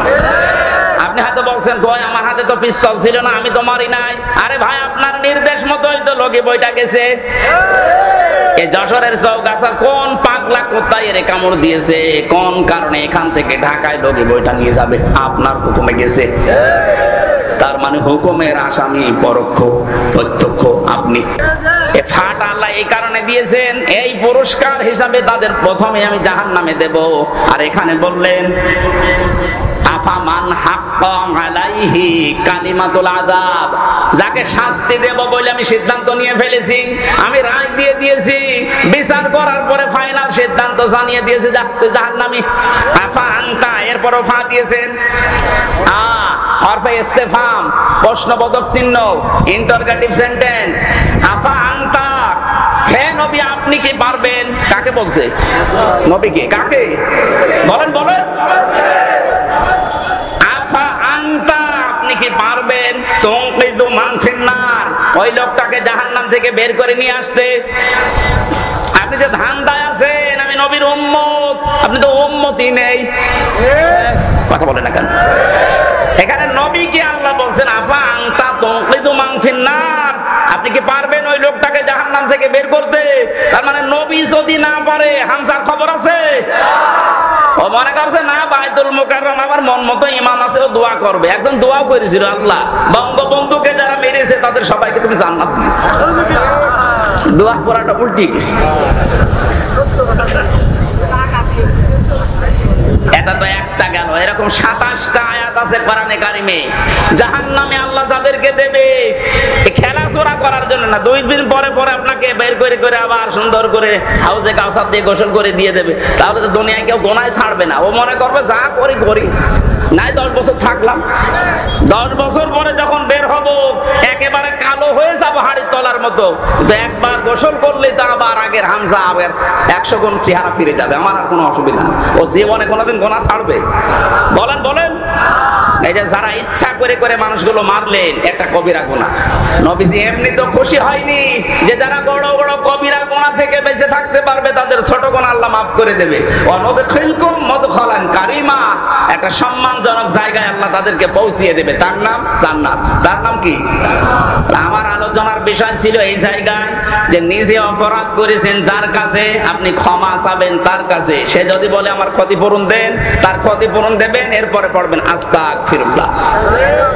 আপনি হয়তো বলছেন, কই আমার হাতে তো পিস্তল ছিল না, আমি তো মারি নাই। আরে ভাই, আপনার নির্দেশ মতোই তো লগি বইটা গেছে। এই যশোরের চৌগাছার কোন পাগলা কোথায় এর কামড় দিয়েছে, কোন কারণে এখান থেকে ঢাকায় লগি বইটা নিয়ে যাবে? আপনার হুকুমে গেছে। তার মানে হুকুমের আসামি পরোক্ষ, প্রত্যক্ষ আপনি। এই ফাটা আল্লাহ এই কারণে দিয়েছেন, এই পুরস্কার হিসাবে তাদের প্রথমে আমি জাহান্নামে দেব। আর এখানে বললেন আফামান হাক্কা আলাইহি কালিমাতুল আযাব, যাকে শাস্তি দেব বলে আমি সিদ্ধান্ত নিয়ে ফেলেছি, আমি রায় দিয়ে দিয়েছি, বিচার করার পরে ফাইনাল সিদ্ধান্ত জানিয়ে দিয়েছি তুই জাহান্নামী। আফা আনতা, এরপরও ফা দিয়েছেন। হরফে ইস্তেফহাম, প্রশ্নবোধক চিহ্ন, ইন্টারোগেটিভ সেন্টেন্স। আফা আনতা, হে নবী আপনি কি পারবেন? কাকে বলছে? নবীকে। কাকে? বলেন বলেন। আফা আনতা, আপনি কি পারবেন তুনকিযু মান ফিন্নার, ওই লোকটাকে জাহান্নাম থেকে বের করে নিয়ে আসতে? আপনি যে ধান্দায় আছেন আমি নবীর উম্মত, আপনি তো উম্মতই নেই। কথা বলেন না কেন? এখানে নবীকে আল্লাহ বলছেন আফা আনতা তুনকিযু মান ফিন্নার, আপনি কি পারবেন ওই লোকটাকে জাহান্নাম থেকে বের করতে? তার মানে নবী যদি না পারে, হামজার খবর আছে? ও মনে করছে না বাইতুল মুকাররম আমার মন মতো ইমাম আছে, ও দোয়া করবে। একজন দোয়া করেছিল, আল্লাহ বঙ্গবন্ধুকে যারা মেরেছে তাদের সবাইকে তুমি জান্নাত দিও। দোয়া করাটা উল্টে গেছে। এটা তো একটা গেল, এরকম 27টা আয়াত আছে কোরআনে কারিমে। জাহান্নামে আল্লাহ যাদেরকে দেবে খেলাধুলা করার জন্য না, 2 দিন পরে পরে আপনাকে বের করে করে আবার সুন্দর করে হাউজে কাউসার দিয়ে গোসল করে দিয়ে দেবে। তাহলে তো দুনিয়ায় কেউ গোনায় ছাড়বে না, ও মনে করবে যা করি করি, নাই 10 বছর থাকলাম, 10 বছর পরে যখন বের হব একেবারে কালো হয়ে যাব হাড়ির তলার মতো। কিন্তু একবার গোসল করলে তো আবার আগের হামজা আবার 100 গুণ চেহারা ফিরে যাবে, আমার আর কোনো অসুবিধা নেই। ও জীবনে কোনোদিন গোনা ছাড়বে? বলেন বলেন। এই যে যারা ইচ্ছা করে করে মানুষগুলো মারলেন, একটা কবিরা গুনাহ। নবীজি এমনি তো খুশি হয়নি যে যারা বড় বড় কবিরা গুনাহ থেকে বেঁচে থাকতে পারবে তাদের ছোট গুনাহ আল্লাহ মাফ করে দেবে। ওয়ানুদখিলকুম মুদখালান কারীমা, একটা সম্মানজনক জায়গায় আল্লাহ তাদেরকে পৌঁছিয়ে দেবে, তার নাম জান্নাত। তার নাম কি? আমার আলোচনার বিষয় ছিল এই জায়গায় যে নিজে অপরাধ করেছেন যার কাছে, আপনি ক্ষমা চাবেন তার কাছে। সে যদি বলে আমার ক্ষতিপূরণ দেন, তার ক্ষতিপূরণ দেবেন, এরপরে পড়বেন আস্তাগফিরুল্লাহ।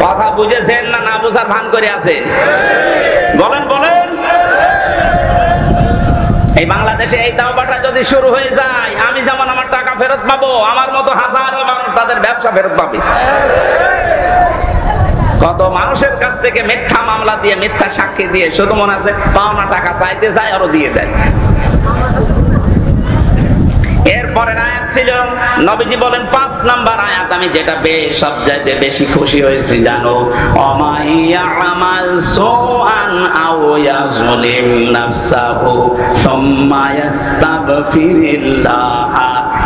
কথা বুঝেছেন না না বুঝার ভান করে আছেন? বলেন বলেন। এই বাংলাদেশে এই তাওবাটা যদি শুরু হয়ে যায়, আমি যেমন আমার টাকা ফেরত পাবো, আমার মতো হাজারো মানুষ তাদের ব্যবসা ফেরত পাবে। কত মানুষের কাছ থেকে মিথ্যা মামলা দিয়ে, মিথ্যা সাক্ষী দিয়ে, শুধু মনে আছে পাওনা টাকা চাইতে যায় আরো দিয়ে দেয়। এর এরপরের আয়াত ছিল নবীজি বলেন 5 নাম্বার আয়াত আমি যেটা সবচাইতে বেশি খুশি হয়েছি জানো, অমাইয়া আমাল সুআন আও ইয়াজলিম নাফসাহু সুম্মা ইয়াস্তাগফিরিল্লাহ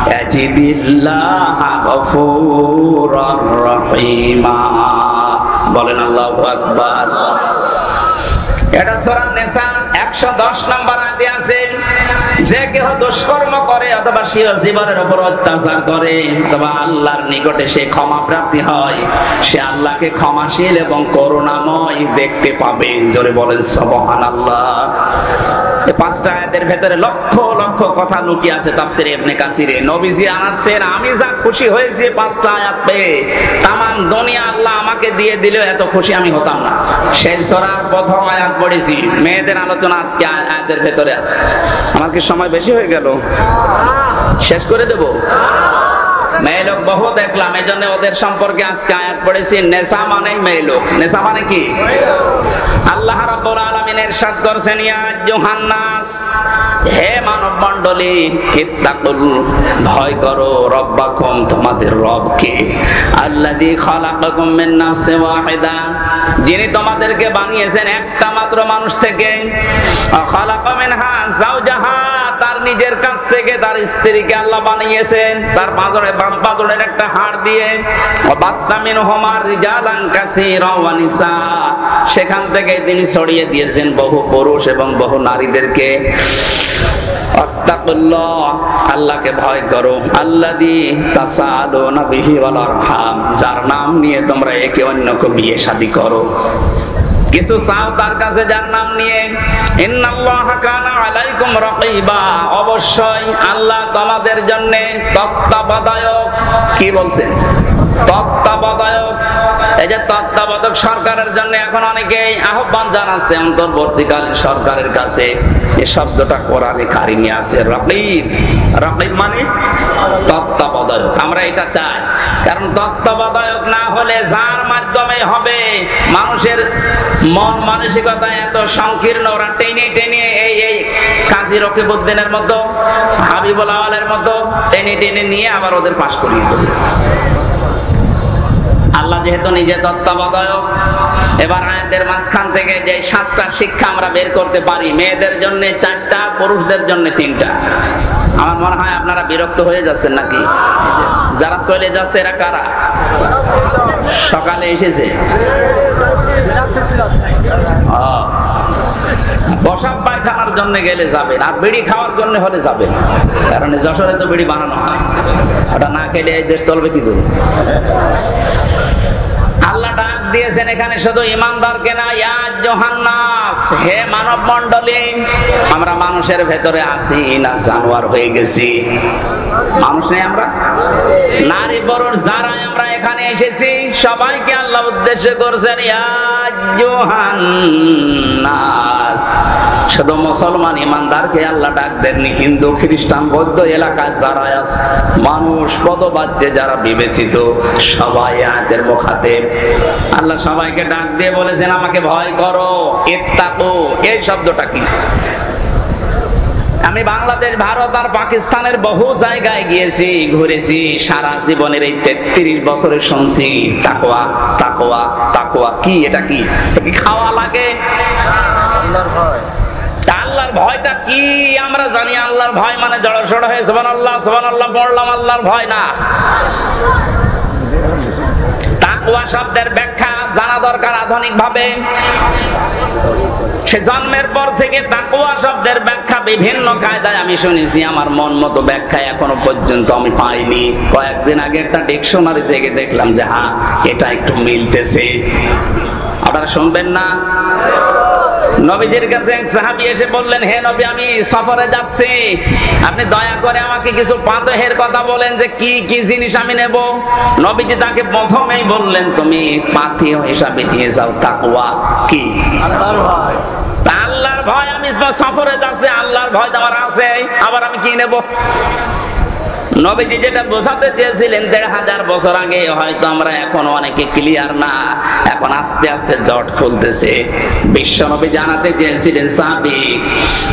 ইয়াজিদিল্লাহ গফুরুর রহিমা। বলেন আল্লাহু আকবার। এটা সূরা নিসা 110 নম্বর আয়াতে আছে, যে কেহ দুষ্কর্ম করে অথবা স্বীয় জীবনের উপর অত্যাচার করে অথবা আল্লাহর নিকটে সে ক্ষমা প্রাপ্তি হয়, সে আল্লাহকে ক্ষমাশীল এবং করুণাময় দেখতে পাবে। জোরে বলেন সুবহানাল্লাহ। এই 5টা আয়াতের ভেতরে লক্ষ লক্ষ কথা লুকিয়ে আছে তাফসীরে ইবনে কাসিরে। নবীজি আনাচ্ছেন আমি যা খুশি হয়েছি 5টা আয়াত পেয়ে, তাম দুনিয়া আল্লাহ আমাকে দিয়ে দিলেও এত খুশি আমি হতাম না। সেই সূরার প্রথম আয়াত পড়েছি, মেয়েদের আলোচনা আজকে আয়াতের ভেতরে আছে। আমার কি সময় বেশি হয়ে গেল? শেষ করে দেব? মেয়ে লোক বহু দেখলাম, এই জন্য ওদের সম্পর্কে আজকে আয়াত পড়েছি। নেশা মানে মেয়ে লোক। নেশা মানে কি? আল্লাহ রাব্বুল আলামিন ইরশাদ করেছেন, ইয়া আইয়ুহান নাস, হে মানব মণ্ডলী, ইত্তাকুল, ভয় করো, রব্বাকুম, তোমাদের রবকে, আল্লাযী খালাকাকুম মিন নাফসিন ওয়াহিদা, যিনি তোমাদেরকে বানিয়েছেন একটা মাত্র মানুষ থেকে, খালাকা মিনহা যাওজাহা, তার নিজের কাছ থেকে তার স্ত্রীকে আল্লাহ বানিয়েছেন, তার পাঁজরে বাম পাঁজরের একটা হাড় দিয়ে, বাসসা মিনহুমা রিজালান কাসীরা ওয়া নিসা, সেখান থেকে তিনি ছড়িয়ে দিয়েছেন বহু পুরুষ এবং বহু নারীদেরকে। আত্তাকুল্লাহ, আল্লাহকে ভয় করো, আল্লাযী তাসালুনা বিহি ওয়াল আরহাম, যার নাম নিয়ে তোমরা একে অন্যকে বিয়ে শাদী করো, কিছু চাও তার কাছে যার নাম নিয়ে। ইন্নাল্লাহা কানা আলাইকুম রাকিবা, অবশ্যই আল্লাহ তোমাদের জন্য তত্ত্বাবধায়ক। কি বলছেন? তত্ত্বাবধায়ক। এই যে তত্ত্বাবধায়ক সরকারের জন্য এখন অনেকেই আহ্বান জানাচ্ছে অন্তর্বর্তীকালীন সরকারের কাছে। এই শব্দটা কোরআনে কারিমে আছে, রাকিব। রাকিব মানে তত্ত্বাবধায়ক। আমরা এটা চাই, কারণ তত্ত্বাবধায়ক না হলে যার মাধ্যমে হবে মানুষের মন মানসিকতা এত সংকীর্ণ, ওরা টেনে টেনে এই কাজী রকিবউদ্দিনের মতো, হাবিবুল আওয়ালের মতো টেনে টেনে নিয়ে আবার ওদের পাশ করিয়ে দেবে। আল্লাহ যেহেতু নিজে তত্ত্বাবধায়ক, এবার আয়াতের মাঝখান থেকে যে 7টা শিক্ষা আমরা বের করতে পারি, মেয়েদের জন্য 4টা, পুরুষদের জন্য 3টা। আমার মনে হয় আপনারা বিরক্ত হয়ে যাচ্ছেন নাকি? যারা চলে যাচ্ছে এরা কারা? সকালে এসেছে, বসাব পায়খানার জন্য গেলে যাবেন, আর বিড়ি খাওয়ার জন্য হলে যাবেন, কারণ যশোরে তো বিড়ি বানানো হয়, ওটা না খেলে এই দেশ চলবে কি করে? আল্লাহ ডাক দিয়েছেন এখানে শুধু ইমানদারকে না, ইয়া আইয়ুহান নাস, হে মানব মণ্ডলী। আমরা মানুষের ভেতরে আছি না জানোয়ার হয়ে গেছি? মানুষ নেই আমরা? নারী পুরুষ যারা আমরা এখানে এসেছি সবাইকে আল্লাহ উদ্দেশ্য করছেন, ইয়া আইয়ুহান নাস। শুধু মুসলমান ইমানদারকে আল্লাহ ডাক দেননি, হিন্দু খ্রিস্টান বৌদ্ধ এলাকায় যারা আছে, মানুষ পদবাচ্যে যারা বিবেচিত, সবাই আয়াতের মুখাতেব। আল্লাহ সবাইকে ডাক দিয়ে বলেছেন আমাকে ভয় করো, ইত্তাকু। এই শব্দটা কি? আমি বাংলাদেশ, ভারত আর পাকিস্তানের বহু জায়গায় গিয়েছি, ঘুরেছি, সারা জীবনের এই 33 বছরে শুনছি তাকওয়া তাকওয়া তাকওয়া। কি এটা? কি খাওয়া লাগে? আল্লাহর ভয়। আল্লাহর ভয়টা কি আমরা জানি। আল্লাহর ভয় মানে জড়সড় হয়ে সুবহানাল্লাহ সুবহানাল্লাহ পড়লাম, আল্লাহর ভয় না। তাকওয়া শব্দের ব্যাখ্যা জানা দরকার আধুনিক ভাবে। সে জন্মের পর থেকে তাকওয়া শব্দের ব্যাখ্যা বিভিন্ন কায়দায় আমি শুনেছি, আমার মন মতো ব্যাখ্যা এখনো পর্যন্ত আমি পাইনি। কয়েকদিন আগে একটা ডিকশনারি থেকে দেখলাম যে হ্যাঁ, এটা একটু মিলতেছে। আপনারা শুনবেন না? নবীজির কাছে এক সাহাবী এসে বললেন, হে নবী, আমি সফরে যাচ্ছি, আপনি দয়া করে আমাকে কিছু পাতেহের কথা বলেন যে কি কি জিনিস আমি নেব। নবীজি তাকে প্রথমেই বললেন, তুমি পাথেয় হিসাবে নিয়ে যাও তাকওয়া। কি? আল্লাহর ভয়। আল্লাহর ভয়। আমি সফরে যাচ্ছি, আল্লাহর ভয় আমার আছে, আবার আমি কি নেব? নবীজি যেটা বোঝাতে চেয়েছিলেন ১৫০০ বছর আগে, হয়তো আমরা এখন অনেকে ক্লিয়ার না, এখন আস্তে আস্তে জট খুলতেছে। বিশ্বনবী জানাতে চেয়েছিলেন, সাহাবী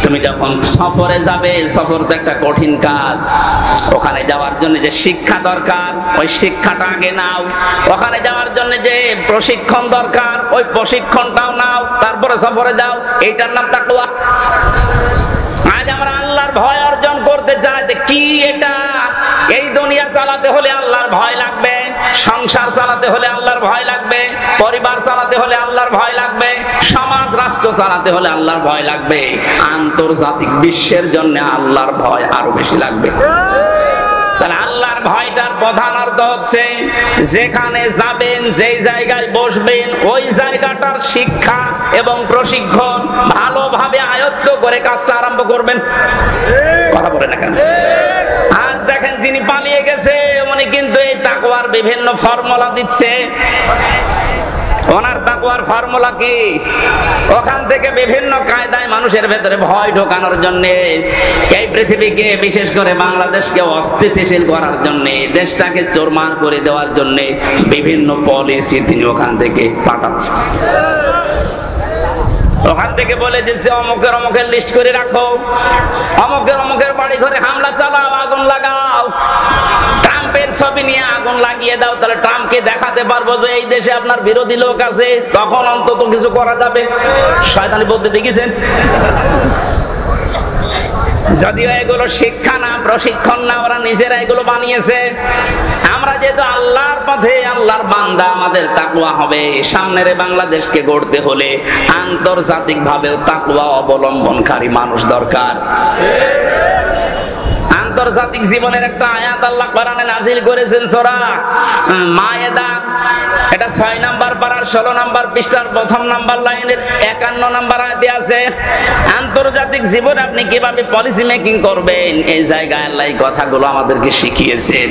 তুমি যখন সফরে যাবে, সফর তো একটা কঠিন কাজ, ওখানে যাওয়ার জন্য যে শিক্ষা দরকার ওই শিক্ষাটা আগে নাও, ওখানে যাওয়ার জন্য যে প্রশিক্ষণ দরকার ওই প্রশিক্ষণটাও নাও, তারপরে সফরে যাও। এইটার নাম তাকওয়া। আজ আমরা আল্লাহর ভয় অর্জন করতে চাই, কি এটা? এই দুনিয়া চালাতে হলে আল্লাহর ভয় লাগবে, সংসার চালাতে হলে আল্লাহর ভয় লাগবে, পরিবার চালাতে হলে আল্লাহর ভয় লাগবে, সমাজ রাষ্ট্র চালাতে হলে আল্লাহর ভয় লাগবে, আন্তর্জাতিক বিশ্বের জন্য আল্লাহর ভয় আরো বেশি লাগবে। তাহলে আল্লাহর ভয়টার প্রধান অর্থ হচ্ছে যেখানে যাবেন, যেই জায়গায় বসবেন, ওই জায়গাটার শিক্ষা এবং প্রশিক্ষণ ভালোভাবে আয়ত্ত করে কাজটা আরম্ভ করবেন। কথা বলে না কেন? আজ দেখেন যিনি পালিয়ে গেছে উনি কিন্তু এই তাকওয়ার বিভিন্ন ফর্মুলা দিচ্ছে। ওনার তাকওয়ার ফর্মুলা কি? ওখান থেকে বিভিন্ন কায়দায় মানুষের ভেতরে ভয় ঢোকানোর জন্য, এই পৃথিবীকে বিশেষ করে বাংলাদেশকে অস্থিতিশীল করার জন্য, দেশটাকে চোরমার করে দেওয়ার জন্য বিভিন্ন পলিসি তিনি ওখান থেকে পাঠাচ্ছেন। ওখান থেকে বলে দিচ্ছে অমুকের অমুকের লিস্ট করে রাখো, অমুকের অমুকের বাড়ি ঘরে হামলা চালাও, আগুন লাগাও, ট্রাম্পের ছবি নিয়ে আগুন লাগিয়ে দাও, তাহলে ট্রাম্পকে দেখাতে পারবো যে এই দেশে আপনার বিরোধী লোক আছে, তখন অন্তত কিছু করা যাবে। শয়তানি বলতে দেখেছেন? যদিও এগুলো শিক্ষা না, প্রশিক্ষণ না, ওরা নিজেরা এগুলো বানিয়েছে। আমরা যেহেতু আল্লাহর পথে আল্লাহর বান্দা, আমাদের তাকওয়া হবে। সামনের বাংলাদেশকে গড়তে হলে আন্তর্জাতিক ভাবেও তাকওয়া অবলম্বনকারী মানুষ দরকার। আন্তর্জাতিক জীবনের একটা আয়াত আল্লাহ কোরআনে নাজিল করেছেন, সূরা মায়েদা, এটা 6 নাম্বার পারার 16 নাম্বার পৃষ্ঠার 1ম নাম্বার লাইনের 51 নাম্বার আয়াতে আছে। আন্তর্জাতিক জীবন আপনি কিভাবে পলিসি মেকিং করবেন, এই জায়গায় আল্লাহ এই কথাগুলো আমাদেরকে শিখিয়েছেন।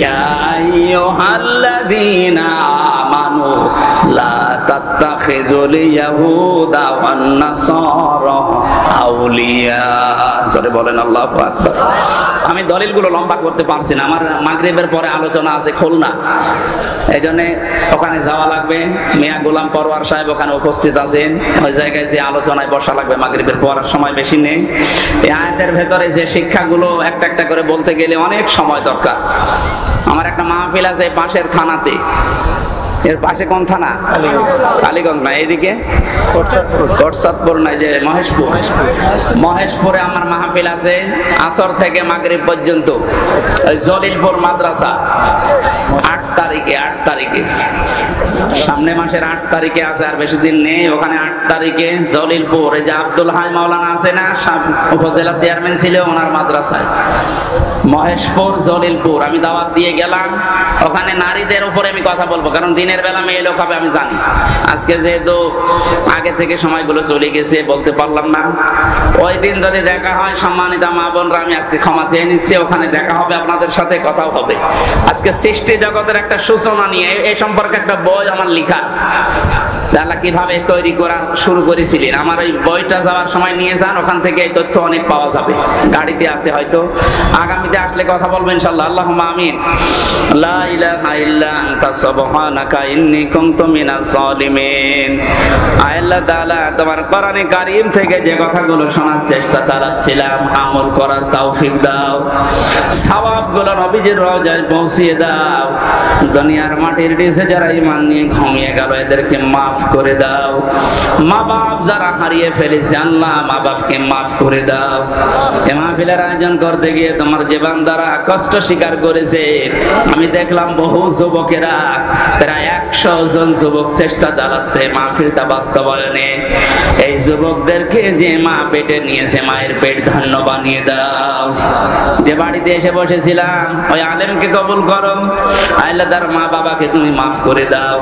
ইয়া আইয়ুহাল্লাযীনা আমানু লা তাত্তাখিযুল ইয়াহুদা ওয়ান নাসারা আউলিয়া। জোরে বলেন আল্লাহু আকবার। আমি দলিলগুলো লম্বা করতে পারছি না, আমার মাগরিবের পরে আলোচনা আছে খুলনা, এই জন্য ওখানে যাওয়া লাগবে। মিয়া গোলাম পরওয়ার সাহেব ওখানে উপস্থিত আছেন, ওই জায়গায় যে আলোচনায় বসা লাগবে, মাগরিবের পড়ার সময় বেশি নেই। এই আয়াতের ভেতরে যে শিক্ষাগুলো একটা একটা করে বলতে গেলে অনেক সময় দরকার। আমার একটা মাহফিল আছে পাশের থানাতে। এর পাশে কোন থানা? কালীগঞ্জ না, এইদিকে কোটসাদপুর না, যে মহেশপুর। মহেশপুরে আমার মাহফিল আছে আসর থেকে মাগরিব পর্যন্ত, জলিলপুর মাদ্রাসা। 8 তারিখে সামনে মাসের 8 তারিখে আছে, আর বেশি দিন নেই। ওখানে 8 তারিখে জলিলপুর, এই যে আব্দুল হাই মাওলানা আছে না, উপজেলা চেয়ারম্যান ছিল, ওনার মাদ্রাসায় মহেশপুর জলিলপুর। আমি দাওয়াত দিয়ে গেলাম। ওখানে নারীদের উপরে আমি কথা বলবো, কারণ দিনের বেলা মেয়ে লোক হবে আমি জানি। আজকে যেহেতু আগে থেকে সময়গুলো চলে গেছে বলতে পারলাম না। ওই দিন যদি দেখা হয়, সম্মানিত মা বোনরা, আমি আজকে ক্ষমা চেয়ে নিচ্ছি। ওখানে দেখা হবে, আপনাদের সাথে কথাও হবে। আজকে সৃষ্টি জগতের একটা সূচনা নিয়ে এই সম্পর্কে একটা বই আমার লেখা আছে, আল্লাহ কিভাবে তৈরি করা শুরু করেছিলেন। আমার ওই বইটা যাওয়ার সময় নিয়ে যান, ওখান থেকে এই তথ্য অনেক পাওয়া যাবে। গাড়িতে আছে, হয়তো আগামীতে আসলে কথা বলবো ইনশাআল্লাহ। আল্লাহুম্মা আমিন। লা ইলাহা ইল্লা আনতা সুবহানাকা ইন্নী কুনতু মিনাজ জালিমিন। আল্লাহ তাআলা, তোমার কোরআনে কারীম থেকে যে কথাগুলো শোনার চেষ্টা চালাচ্ছিলাম, আমল করার তৌফিক দাও। সওয়াবগুলো নবীজির রওজায় পৌঁছিয়ে দাও। দুনিয়ার মাটির নিচে যারা ঈমান নিয়ে ঘুমিয়ে গেল, এদেরকে মাফ করে দাও। মা বাপ যারা হারিয়ে ফেলেছে, আল্লাহ মা বাপকে মাফ করে দাও। এ মাহফিলের আয়োজন করতে গিয়ে তোমার যে বান্দারা কষ্ট স্বীকার করেছে, আমি দেখলাম বহু যুবকেরা, প্রায় 100 জন যুবক চেষ্টা চালাচ্ছে মাহফিলটা বাস্তবায়নে। এই যুবকদেরকে যে মা পেটে নিয়েছে, মায়ের পেট ধন্য বানিয়ে দাও। যে বাড়িতে এসে বসেছিলাম, ওই আলেমকে কবুল করো। আল্লাহ তার মা বাবাকে তুমি মাফ করে দাও।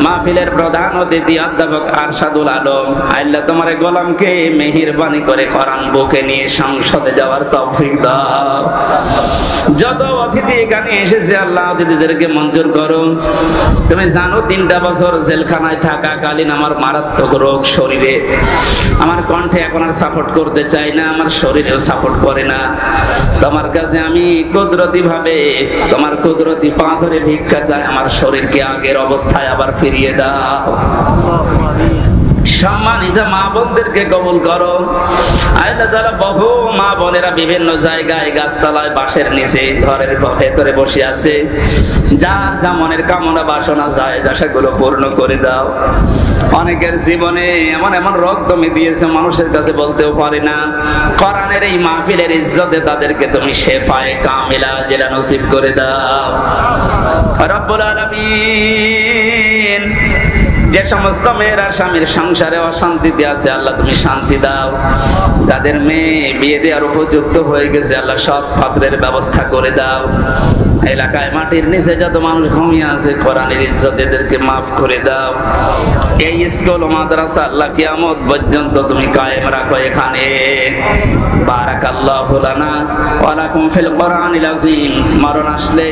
মাহফিলের প্রধান অতিথি অতিথি অধ্যাপক আরশাদুল আলম, আল্লাহ তোমার গোলামকে মেহেরবানি করে কোরআন বুকে নিয়ে সংসদে যাওয়ার তৌফিক দাও। যত অতিথি এখানে এসেছে আল্লাহ অতিথিদেরকে মঞ্জুর করো। তুমি জানো 3টা বছর জেলখানায় থাকাকালীন আমার মারাত্মক রোগ শরীরে, আমার কণ্ঠে এখন আর সাপোর্ট করতে চাই না, আমার শরীরেও সাপোর্ট করে না। তোমার কাছে আমি কুদরতি ভাবে তোমার কুদরতি পা ধরে ভিক্ষা চাই, আমার শরীরকে আগের অবস্থায় আবার ফিরিয়ে দাও। সম্মানিত মা বোনদেরকে কবুল করো। আল্লাহ তাআলা বহু মা বোনেরা বিভিন্ন জায়গায় গাছতলায় বাঁশের নিচে ঘরের ভেতরে বসে আছে, যার যা মনের কামনা বাসনা যায় সেগুলো পূর্ণ করে দাও। অনেকের জীবনে এমন এমন রোগ তুমি দিয়েছে মানুষের কাছে বলতেও পারে না। কোরআনের এই মাহফিলের ইজ্জতে তাদেরকে তুমি শেফায়ে কামিলা জেলা নসিব করে দাও রব্বুল আলামিন। যে সমস্ত মেয়েরা স্বামীর সংসারে অশান্তিতে আছে আল্লাহ তুমি শান্তি দাও। যাদের মেয়ে বিয়ে দেওয়ার উপযুক্ত হয়ে গেছে আল্লাহ সৎ পাত্রের ব্যবস্থা করে দাও। এলাকায় মাটির নিচে যত মানুষ ঘুমিয়ে আছে কোরআনের ইজ্জত এদেরকে মাফ করে দাও। এই স্কুল মাদ্রাসা আল্লাহ কিয়ামত পর্যন্ত তুমি কায়েম রাখো এখানে। বারাকাল্লাহু লানা ওয়া লাকুম ফিল কোরআনিল আযীম। মরণ আসলে